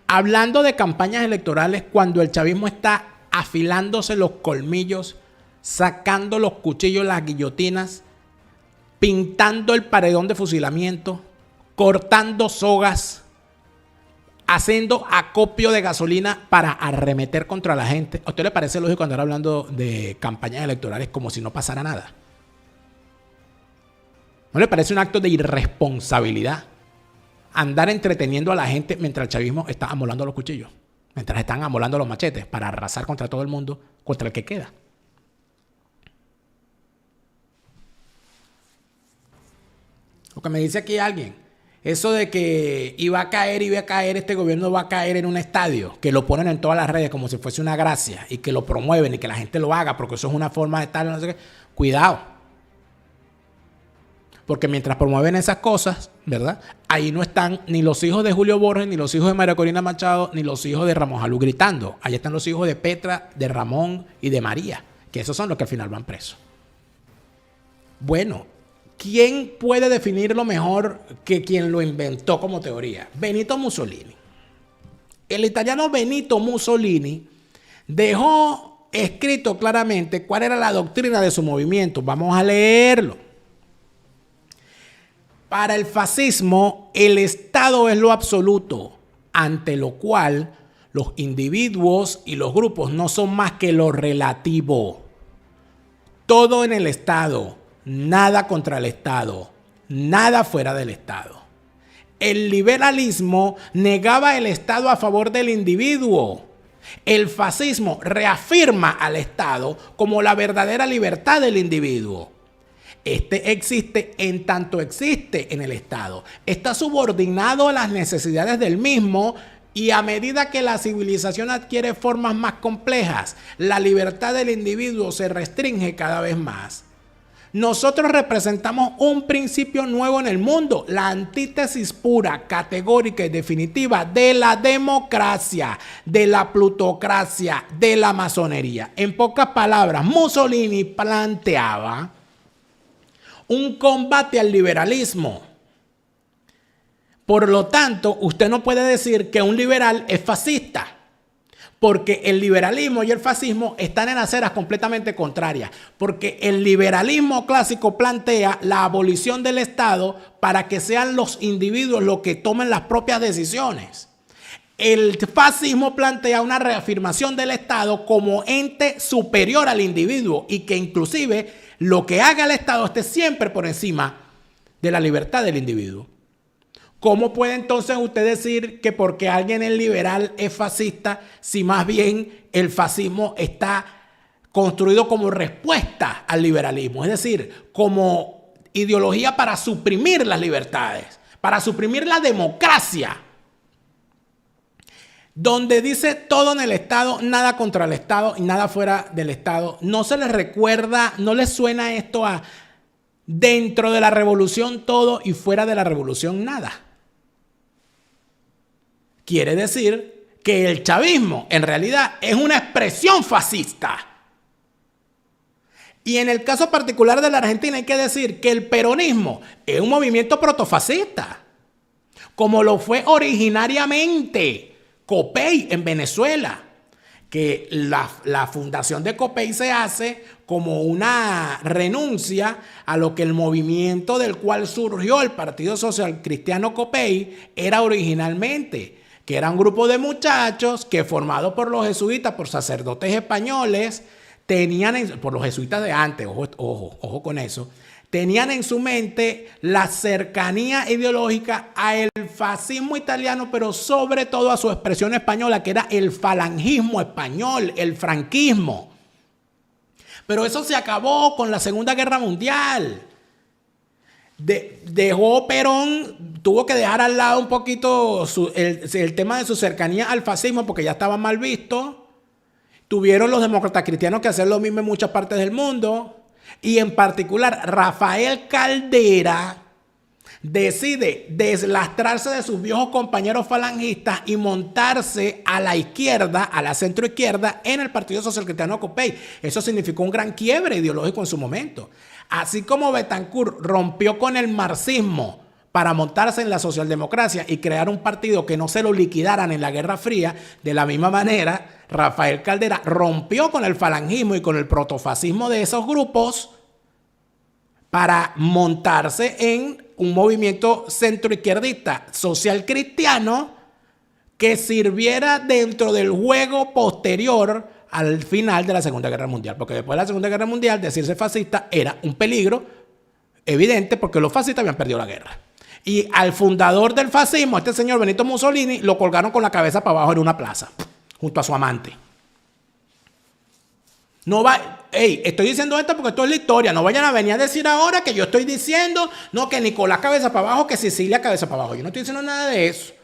hablando de campañas electorales cuando el chavismo está afilándose los colmillos, sacando los cuchillos, las guillotinas, pintando el paredón de fusilamiento, cortando sogas, haciendo acopio de gasolina para arremeter contra la gente? ¿A usted le parece lógico andar hablando de campañas electorales como si no pasara nada? ¿No le parece un acto de irresponsabilidad andar entreteniendo a la gente mientras el chavismo está amolando los cuchillos? Mientras están amolando los machetes para arrasar contra todo el mundo, contra el que queda. Lo que me dice aquí alguien, eso de que iba a caer, este gobierno va a caer en un estadio, que lo ponen en todas las redes como si fuese una gracia y que lo promueven y que la gente lo haga porque eso es una forma de estar, no sé qué. Cuidado. Porque mientras promueven esas cosas, ¿verdad? Ahí no están ni los hijos de Julio Borges, ni los hijos de María Corina Machado, ni los hijos de Ramón Jalú gritando. Ahí están los hijos de Petra, de Ramón y de María, que esos son los que al final van presos. Bueno, ¿quién puede definirlo mejor que quien lo inventó como teoría? Benito Mussolini. El italiano Benito Mussolini dejó escrito claramente cuál era la doctrina de su movimiento. Vamos a leerlo. Para el fascismo, el Estado es lo absoluto, ante lo cual los individuos y los grupos no son más que lo relativo. Todo en el Estado, nada contra el Estado, nada fuera del Estado. El liberalismo negaba el Estado a favor del individuo. El fascismo reafirma al Estado como la verdadera libertad del individuo. Este existe en tanto existe en el Estado. Está subordinado a las necesidades del mismo Y a medida que la civilización adquiere formas más complejas, la libertad del individuo se restringe cada vez más. Nosotros representamos un principio nuevo en el mundo, la antítesis pura, categórica y definitiva de la democracia, de la plutocracia, de la masonería. En pocas palabras, Mussolini planteaba un combate al liberalismo. Por lo tanto, usted no puede decir que un liberal es fascista, porque el liberalismo y el fascismo están en aceras completamente contrarias, porque el liberalismo clásico plantea la abolición del Estado para que sean los individuos los que tomen las propias decisiones. El fascismo plantea una reafirmación del Estado como ente superior al individuo y que inclusive lo que haga el Estado esté siempre por encima de la libertad del individuo. ¿Cómo puede entonces usted decir que porque alguien es liberal es fascista si más bien el fascismo está construido como respuesta al liberalismo? Es decir, como ideología para suprimir las libertades, para suprimir la democracia. Donde dice todo en el Estado, nada contra el Estado y nada fuera del Estado. ¿No se les recuerda, no les suena esto a dentro de la revolución todo y fuera de la revolución nada? Quiere decir que el chavismo en realidad es una expresión fascista. Y en el caso particular de la Argentina hay que decir que el peronismo es un movimiento protofascista, como lo fue originariamente COPEI en Venezuela, que la fundación de COPEI se hace como una renuncia a lo que el movimiento del cual surgió el Partido Social Cristiano COPEI era originalmente, que era un grupo de muchachos que formados por los jesuitas, por sacerdotes españoles, por los jesuitas de antes, ojo con eso, tenían en su mente la cercanía ideológica al fascismo italiano, pero sobre todo a su expresión española, que era el falangismo español, el franquismo. Pero eso se acabó con la Segunda Guerra Mundial. Dejó Perón, tuvo que dejar al lado un poquito el tema de su cercanía al fascismo porque ya estaba mal visto. Tuvieron los demócratas cristianos que hacer lo mismo en muchas partes del mundo. Y en particular, Rafael Caldera decide deslastrarse de sus viejos compañeros falangistas y montarse a la izquierda, a la centroizquierda, en el Partido Social Cristiano COPEI. Eso significó un gran quiebre ideológico en su momento. Así como Betancourt rompió con el marxismo para montarse en la socialdemocracia y crear un partido que no se lo liquidaran en la Guerra Fría, de la misma manera, Rafael Caldera rompió con el falangismo y con el protofascismo de esos grupos para montarse en un movimiento centroizquierdista social cristiano que sirviera dentro del juego posterior al final de la Segunda Guerra Mundial. Porque después de la Segunda Guerra Mundial, decirse fascista era un peligro evidente porque los fascistas habían perdido la guerra. Y al fundador del fascismo, este señor Benito Mussolini, lo colgaron con la cabeza para abajo en una plaza, junto a su amante. No va, estoy diciendo esto porque esto es la historia. No vayan a venir a decir ahora que yo estoy diciendo, no, que Nicolás cabeza para abajo, que Sicilia cabeza para abajo. Yo no estoy diciendo nada de eso.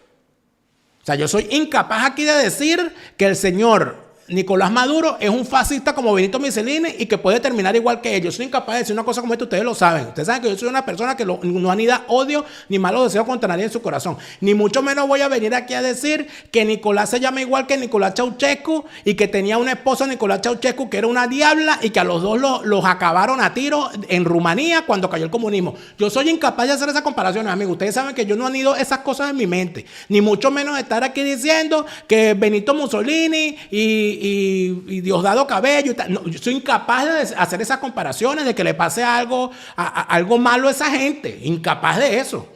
O sea, yo soy incapaz aquí de decir que el señor Nicolás Maduro es un fascista como Benito Mussolini y que puede terminar igual que ellos. Soy incapaz de decir una cosa como esta, ustedes lo saben. Ustedes saben que yo soy una persona que no anida odio ni malos deseos contra nadie en su corazón. Ni mucho menos voy a venir aquí a decir que Nicolás se llama igual que Nicolás Ceausescu y que tenía una esposa, Nicolás Ceausescu, que era una diabla y que a los dos los acabaron a tiro en Rumanía cuando cayó el comunismo. Yo soy incapaz de hacer esas comparaciones, amigos. Ustedes saben que yo no anido esas cosas en mi mente. Ni mucho menos estar aquí diciendo que Benito Mussolini y Diosdado Cabello. No, yo soy incapaz de hacer esas comparaciones, de que le pase algo malo a esa gente. Incapaz de eso.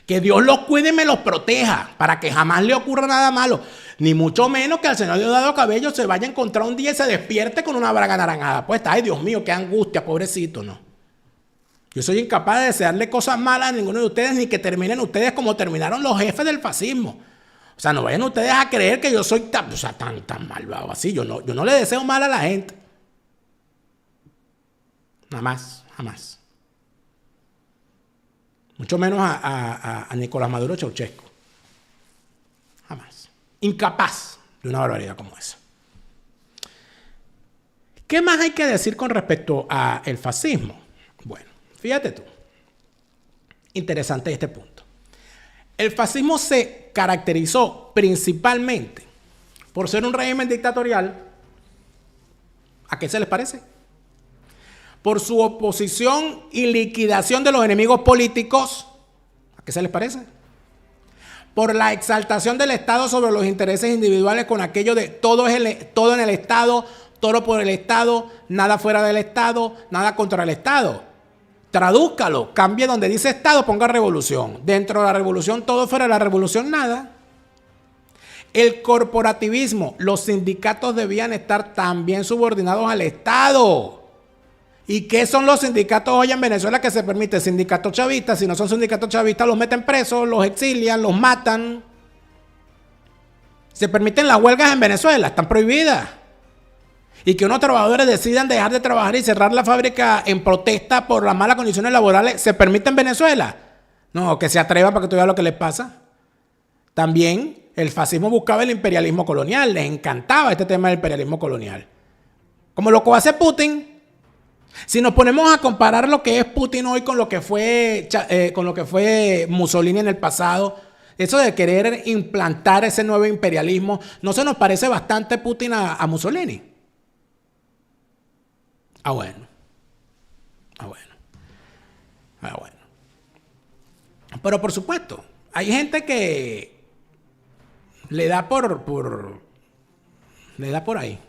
Que Dios los cuide y me los proteja para que jamás le ocurra nada malo. Ni mucho menos que al señor Diosdado Cabello se vaya a encontrar un día y se despierte con una braga anaranjada. Pues, ay, Dios mío, qué angustia, pobrecito, ¿no? Yo soy incapaz de desearle cosas malas a ninguno de ustedes, ni que terminen ustedes como terminaron los jefes del fascismo. O sea, no vayan ustedes a creer que yo soy tan malvado así. Yo no le deseo mal a la gente. Jamás. Mucho menos a Nicolás Maduro Ceausescu. incapaz de una barbaridad como esa. ¿Qué más hay que decir con respecto al fascismo? Bueno, fíjate tú. Interesante este punto. El fascismo se caracterizó principalmente por ser un régimen dictatorial. ¿A qué se les parece? Por su oposición y liquidación de los enemigos políticos. ¿A qué se les parece? Por la exaltación del Estado sobre los intereses individuales con aquello de todo en el Estado, todo por el Estado, nada fuera del Estado, nada contra el Estado. Tradúzcalo, cambie donde dice Estado, ponga revolución. Dentro de la revolución todo, fuera de la revolución nada. El corporativismo, los sindicatos debían estar también subordinados al Estado. ¿Y qué son los sindicatos hoy en Venezuela que se permite? Sindicatos chavistas. Si no son sindicatos chavistas, los meten presos, los exilian, los matan. Se permiten las huelgas en Venezuela, están prohibidas. Y que unos trabajadores decidan dejar de trabajar y cerrar la fábrica en protesta por las malas condiciones laborales, ¿se permite en Venezuela? No, que se atrevan para que tú veas lo que les pasa. También el fascismo buscaba el imperialismo colonial, les encantaba este tema del imperialismo colonial. Como lo que hace Putin. Si nos ponemos a comparar lo que es Putin hoy con lo que fue Mussolini en el pasado, eso de querer implantar ese nuevo imperialismo, ¿no se nos parece bastante Putin a Mussolini? Bueno. Pero por supuesto, hay gente que le da por ahí.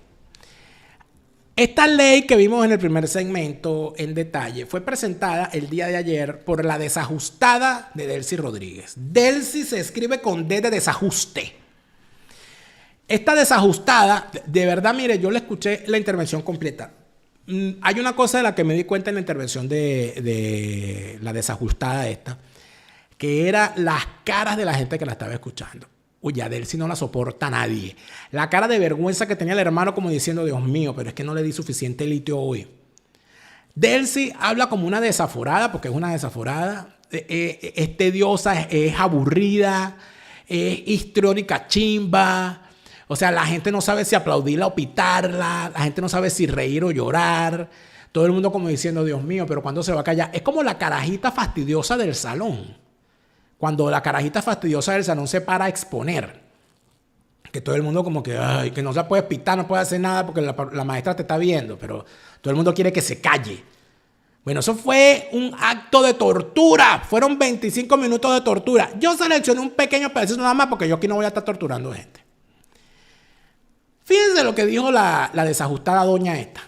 Esta ley que vimos en el primer segmento en detalle fue presentada el día de ayer por la desajustada de Delcy Rodríguez. Delcy se escribe con D de desajuste. Esta desajustada, de verdad, mire, yo le escuché la intervención completa. Hay una cosa de la que me di cuenta en la intervención de la desajustada esta, que era las caras de la gente que la estaba escuchando. Uy, a Delcy no la soporta nadie. La cara de vergüenza que tenía el hermano como diciendo, Dios mío, pero es que no le di suficiente litio hoy. Delcy habla como una desaforada, porque es una desaforada. Es tediosa, es aburrida, es histriónica chimba. O sea, la gente no sabe si aplaudirla o pitarla. La gente no sabe si reír o llorar. Todo el mundo como diciendo, Dios mío, pero ¿cuándo se va a callar? Es como la carajita fastidiosa del salón. Cuando la carajita fastidiosa del salón se para a exponer. Que todo el mundo como que, ay, que no se puede pitar, no puede hacer nada porque la maestra te está viendo. Pero todo el mundo quiere que se calle. Bueno, eso fue un acto de tortura. Fueron 25 minutos de tortura. Yo seleccioné un pequeño pedacito nada más porque yo aquí no voy a estar torturando gente. Fíjense lo que dijo la desajustada doña esta.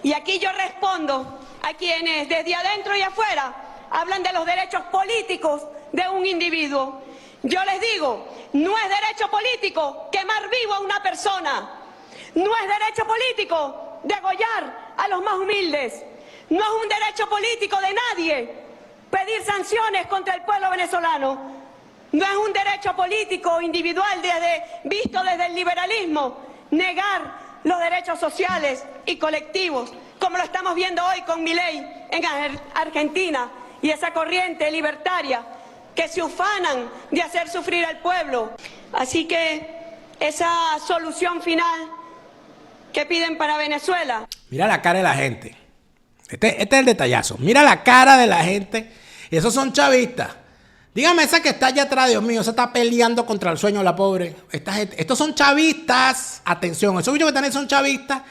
Y aquí yo respondo a quienes desde adentro y afuera hablan de los derechos políticos de un individuo. Yo les digo, no es derecho político quemar vivo a una persona. No es derecho político degollar a los más humildes. No es un derecho político de nadie pedir sanciones contra el pueblo venezolano. No es un derecho político individual visto desde el liberalismo negar los derechos sociales y colectivos, como lo estamos viendo hoy con Milei en Argentina y esa corriente libertaria que se ufanan de hacer sufrir al pueblo. Así que esa solución final que piden para Venezuela. Mira la cara de la gente. Este es el detallazo. Mira la cara de la gente. Y esos son chavistas. Dígame esa que está allá atrás, Dios mío, esa está peleando contra el sueño, la pobre. Esta gente, estos son chavistas. Atención, esos bichos que están ahí son chavistas.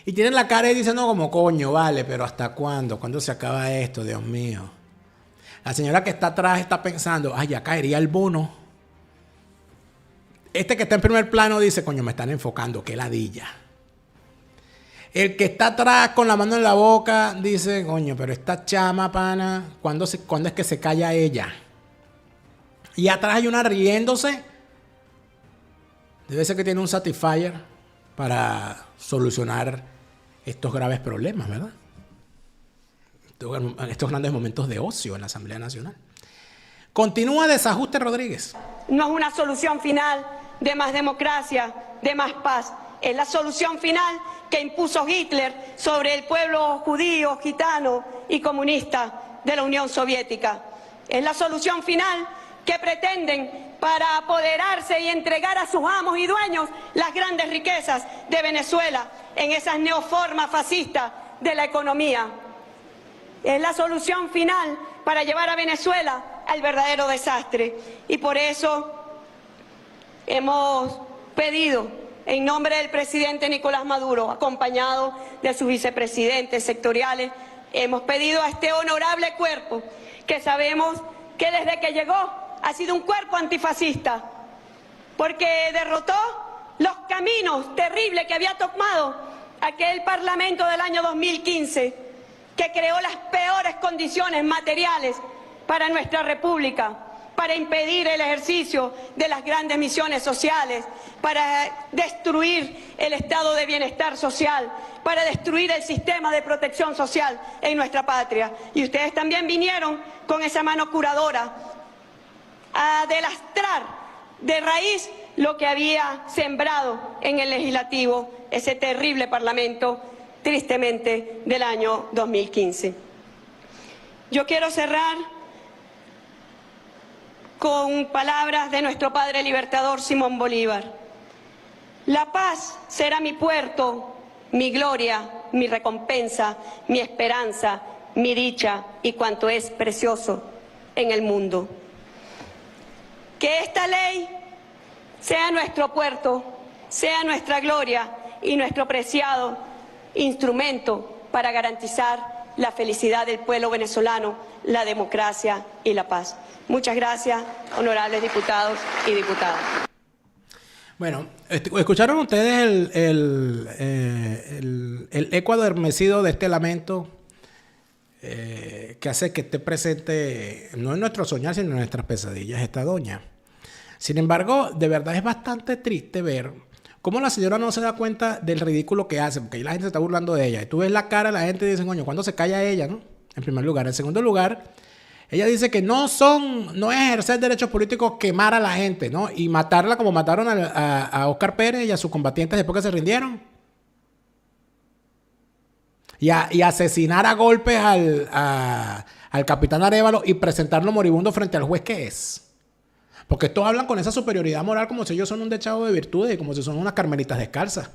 Y tienen la cara y dicen, no, como coño, vale, pero ¿hasta cuándo? ¿Cuándo se acaba esto, Dios mío? La señora que está atrás está pensando, ay, ya caería el bono. Este que está en primer plano dice, coño, me están enfocando, qué ladilla. El que está atrás con la mano en la boca dice, coño, pero esta chama, pana, ¿cuándo es que se calla ella? Y atrás hay una riéndose. Debe ser que tiene un Satisfyer para solucionar estos graves problemas, ¿verdad? Estos grandes momentos de ocio en la Asamblea Nacional. Continúa Desajuste Rodríguez. No es una solución final de más democracia, de más paz. Es la solución final que impuso Hitler sobre el pueblo judío, gitano y comunista de la Unión Soviética. Es la solución final que pretenden para apoderarse y entregar a sus amos y dueños las grandes riquezas de Venezuela en esas neoformas fascistas de la economía. Es la solución final para llevar a Venezuela al verdadero desastre. Y por eso hemos pedido, en nombre del presidente Nicolás Maduro, acompañado de sus vicepresidentes sectoriales, hemos pedido a este honorable cuerpo, que sabemos que desde que llegó ha sido un cuerpo antifascista, porque derrotó los caminos terribles que había tomado aquel Parlamento del año 2015, que creó las peores condiciones materiales para nuestra República, para impedir el ejercicio de las grandes misiones sociales, para destruir el estado de bienestar social, para destruir el sistema de protección social en nuestra patria. Y ustedes también vinieron con esa mano curadora a delastrar de raíz lo que había sembrado en el legislativo ese terrible Parlamento, tristemente, del año 2015. Yo quiero cerrar con palabras de nuestro padre libertador Simón Bolívar. La paz será mi puerto, mi gloria, mi recompensa, mi esperanza, mi dicha y cuanto es precioso en el mundo. Que esta ley sea nuestro puerto, sea nuestra gloria y nuestro preciado instrumento para garantizar la felicidad del pueblo venezolano, la democracia y la paz. Muchas gracias, honorables diputados y diputadas. Bueno, ¿escucharon ustedes el eco adormecido de este lamento que hace que esté presente, no en nuestro soñar, sino en nuestras pesadillas, esta doña? Sin embargo, de verdad es bastante triste ver cómo la señora no se da cuenta del ridículo que hace, porque ahí la gente se está burlando de ella. Y tú ves la cara de la gente y dicen, coño, ¿cuándo se calla ella, no? En primer lugar. En segundo lugar, ella dice que no es ejercer derechos políticos quemar a la gente, ¿no? Y matarla como mataron a Óscar Pérez y a sus combatientes después que se rindieron. Y asesinar a golpes al capitán Arévalo y presentarlo moribundo frente al juez que es. Porque estos hablan con esa superioridad moral como si ellos son un dechado de virtudes y como si son unas carmelitas descalzas.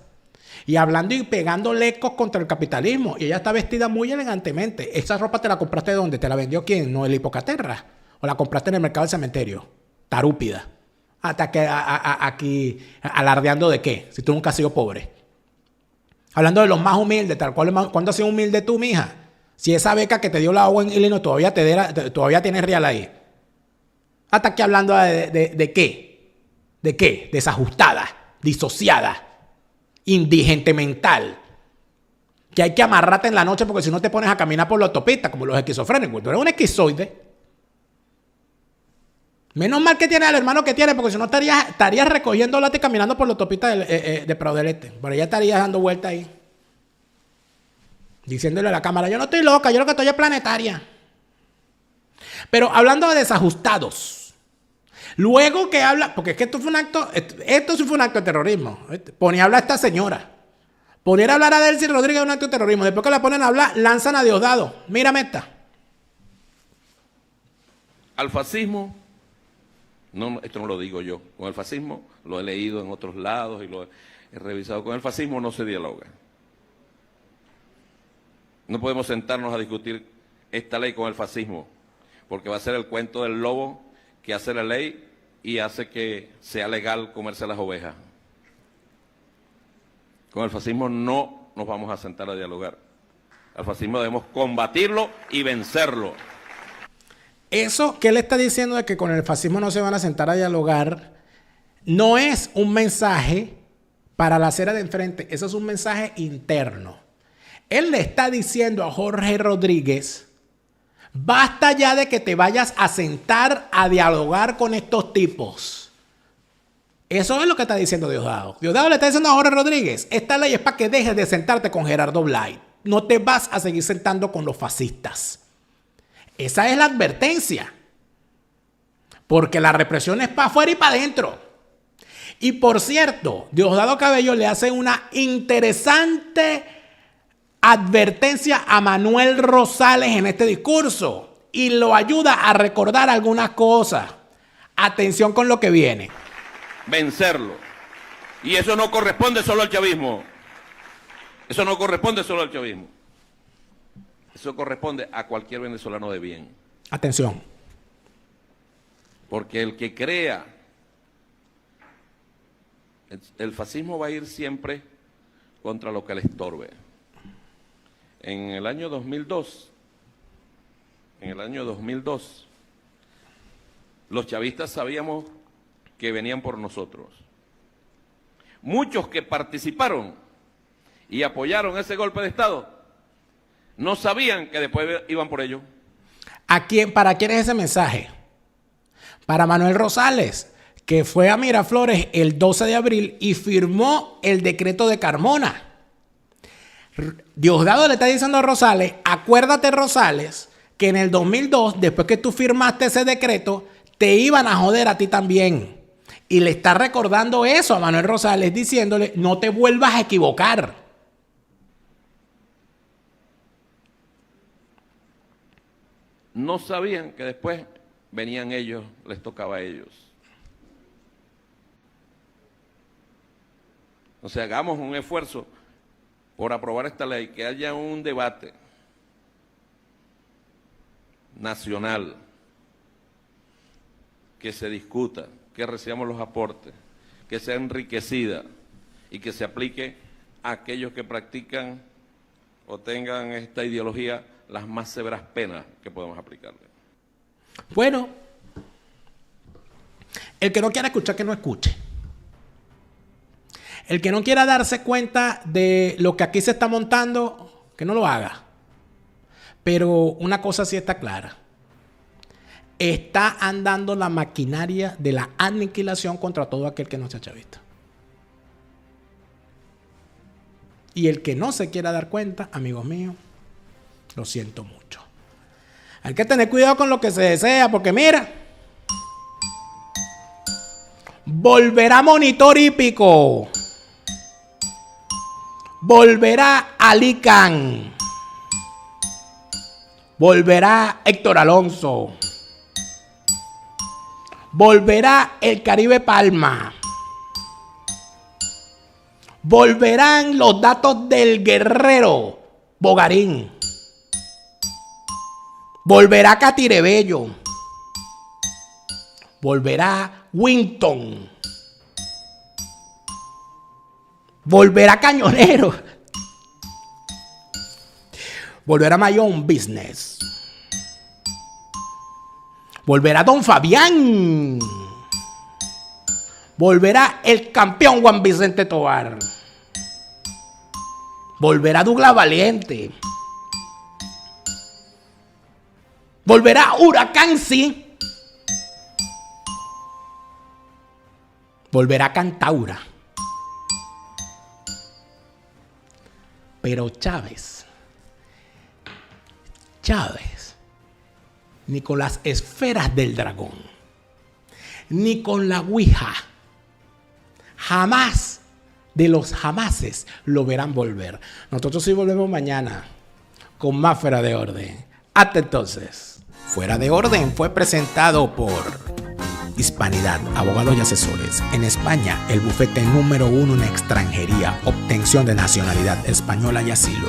Y hablando y pegando lecos contra el capitalismo. Y ella está vestida muy elegantemente. ¿Esa ropa te la compraste dónde? ¿Te la vendió quién? ¿No, el Hipocaterra? ¿O la compraste en el mercado del cementerio? Tarúpida. Hasta que aquí alardeando de qué, si tú nunca has sido pobre. Hablando de los más humildes, tal cual. ¿Cuándo has sido humilde tú, mija? Si esa beca que te dio la agua en Illinois todavía tienes real ahí. Hasta aquí hablando de qué. ¿De qué? Desajustada, disociada, indigente mental. Que hay que amarrarte en la noche porque si no te pones a caminar por la autopista como los esquizofrénicos. Tú eres un esquizoide. Menos mal que tienes al hermano que tiene, porque si no estarías recogiendo lata y caminando por la autopista de Prado del Este. Por allá estarías dando vuelta ahí. Diciéndole a la cámara, yo no estoy loca, yo lo que estoy es planetaria. Pero hablando de desajustados. Luego que habla, porque es que esto sí fue un acto de terrorismo. Ponía a hablar a esta señora. Poner a hablar a Delcy Rodríguez es un acto de terrorismo. Después que la ponen a hablar, lanzan a Diosdado. Mírame esta. Al fascismo, no, esto no lo digo yo, con el fascismo lo he leído en otros lados y lo he revisado. Con el fascismo no se dialoga. No podemos sentarnos a discutir esta ley con el fascismo, porque va a ser el cuento del lobo que hace la ley y hace que sea legal comerse las ovejas. Con el fascismo no nos vamos a sentar a dialogar. Al fascismo debemos combatirlo y vencerlo. Eso que él está diciendo de que con el fascismo no se van a sentar a dialogar, no es un mensaje para la acera de enfrente, eso es un mensaje interno. Él le está diciendo a Jorge Rodríguez, basta ya de que te vayas a sentar a dialogar con estos tipos. Eso es lo que está diciendo Diosdado. Diosdado le está diciendo a Jorge Rodríguez, esta ley es para que dejes de sentarte con Gerardo Blay. No te vas a seguir sentando con los fascistas. Esa es la advertencia. Porque la represión es para afuera y para adentro. Y por cierto, Diosdado Cabello le hace una interesante advertencia a Manuel Rosales en este discurso y lo ayuda a recordar algunas cosas. Atención con lo que viene. Vencerlo. Y eso no corresponde solo al chavismo. Eso no corresponde solo al chavismo. Eso corresponde a cualquier venezolano de bien. Atención. Porque el que crea, el fascismo va a ir siempre contra lo que le estorbe. En el año 2002, los chavistas sabíamos que venían por nosotros. Muchos que participaron y apoyaron ese golpe de Estado no sabían que después iban por ellos. ¿Para quién es ese mensaje? Para Manuel Rosales, que fue a Miraflores el 12 de abril y firmó el decreto de Carmona. Diosdado le está diciendo a Rosales, acuérdate, Rosales, que en el 2002, después que tú firmaste ese decreto, te iban a joder a ti también. Y le está recordando eso a Manuel Rosales, diciéndole, no te vuelvas a equivocar. No sabían que después venían ellos, les tocaba a ellos. O sea, hagamos un esfuerzo por aprobar esta ley, que haya un debate nacional, que se discuta, que recibamos los aportes, que sea enriquecida y que se aplique a aquellos que practican o tengan esta ideología las más severas penas que podemos aplicarle. Bueno, el que no quiera escuchar, que no escuche. El que no quiera darse cuenta de lo que aquí se está montando, que no lo haga. Pero una cosa sí está clara. Está andando la maquinaria de la aniquilación contra todo aquel que no sea chavista. Y el que no se quiera dar cuenta, amigos míos, lo siento mucho. Hay que tener cuidado con lo que se desea, porque mira, volverá Monitor Hípico, volverá Ali Khan, volverá Héctor Alonso, volverá el Caribe Palma, volverán los datos del Guerrero Bogarín, volverá Catirebello, volverá Winton, volverá Cañonero, volverá Mayón Business, volverá Don Fabián, volverá el campeón Juan Vicente Tovar, volverá Douglas Valiente, volverá Huracán Sí, volverá Cantaura. Pero Chávez, ni con las esferas del dragón, ni con la Ouija, jamás de los jamases lo verán volver. Nosotros sí volvemos mañana con más Fuera de Orden. Hasta entonces. Fuera de Orden fue presentado por Hispanidad, abogados y asesores. En España, el bufete número 1 en extranjería, obtención de nacionalidad española y asilo.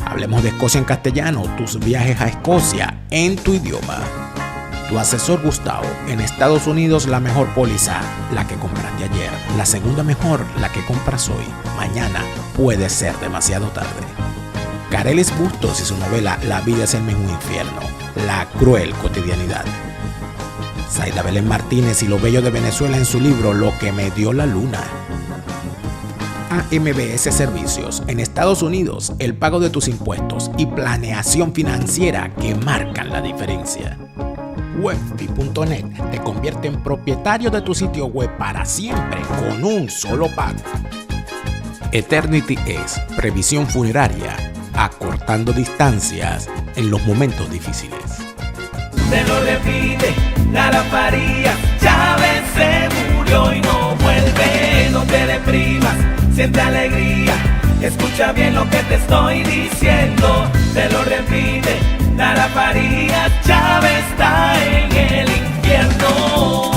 Hablemos de Escocia en castellano, tus viajes a Escocia en tu idioma. Tu asesor Gustavo, en Estados Unidos la mejor póliza, la que compraste ayer. La segunda mejor, la que compras hoy. Mañana puede ser demasiado tarde. Carelis Bustos y su novela La vida es el mismo infierno, la cruel cotidianidad. Zaida Belén Martínez y lo bello de Venezuela en su libro Lo que me dio la luna. AMBS Servicios, en Estados Unidos, el pago de tus impuestos y planeación financiera que marcan la diferencia. Webfi.net te convierte en propietario de tu sitio web para siempre con un solo pago. Eternity es previsión funeraria, acortando distancias en los momentos difíciles. Te lo repite Lara Farías, Chávez se murió y no vuelve. No te deprimas, siente alegría, escucha bien lo que te estoy diciendo. Te lo repite Lara Farías, Chávez está en el infierno.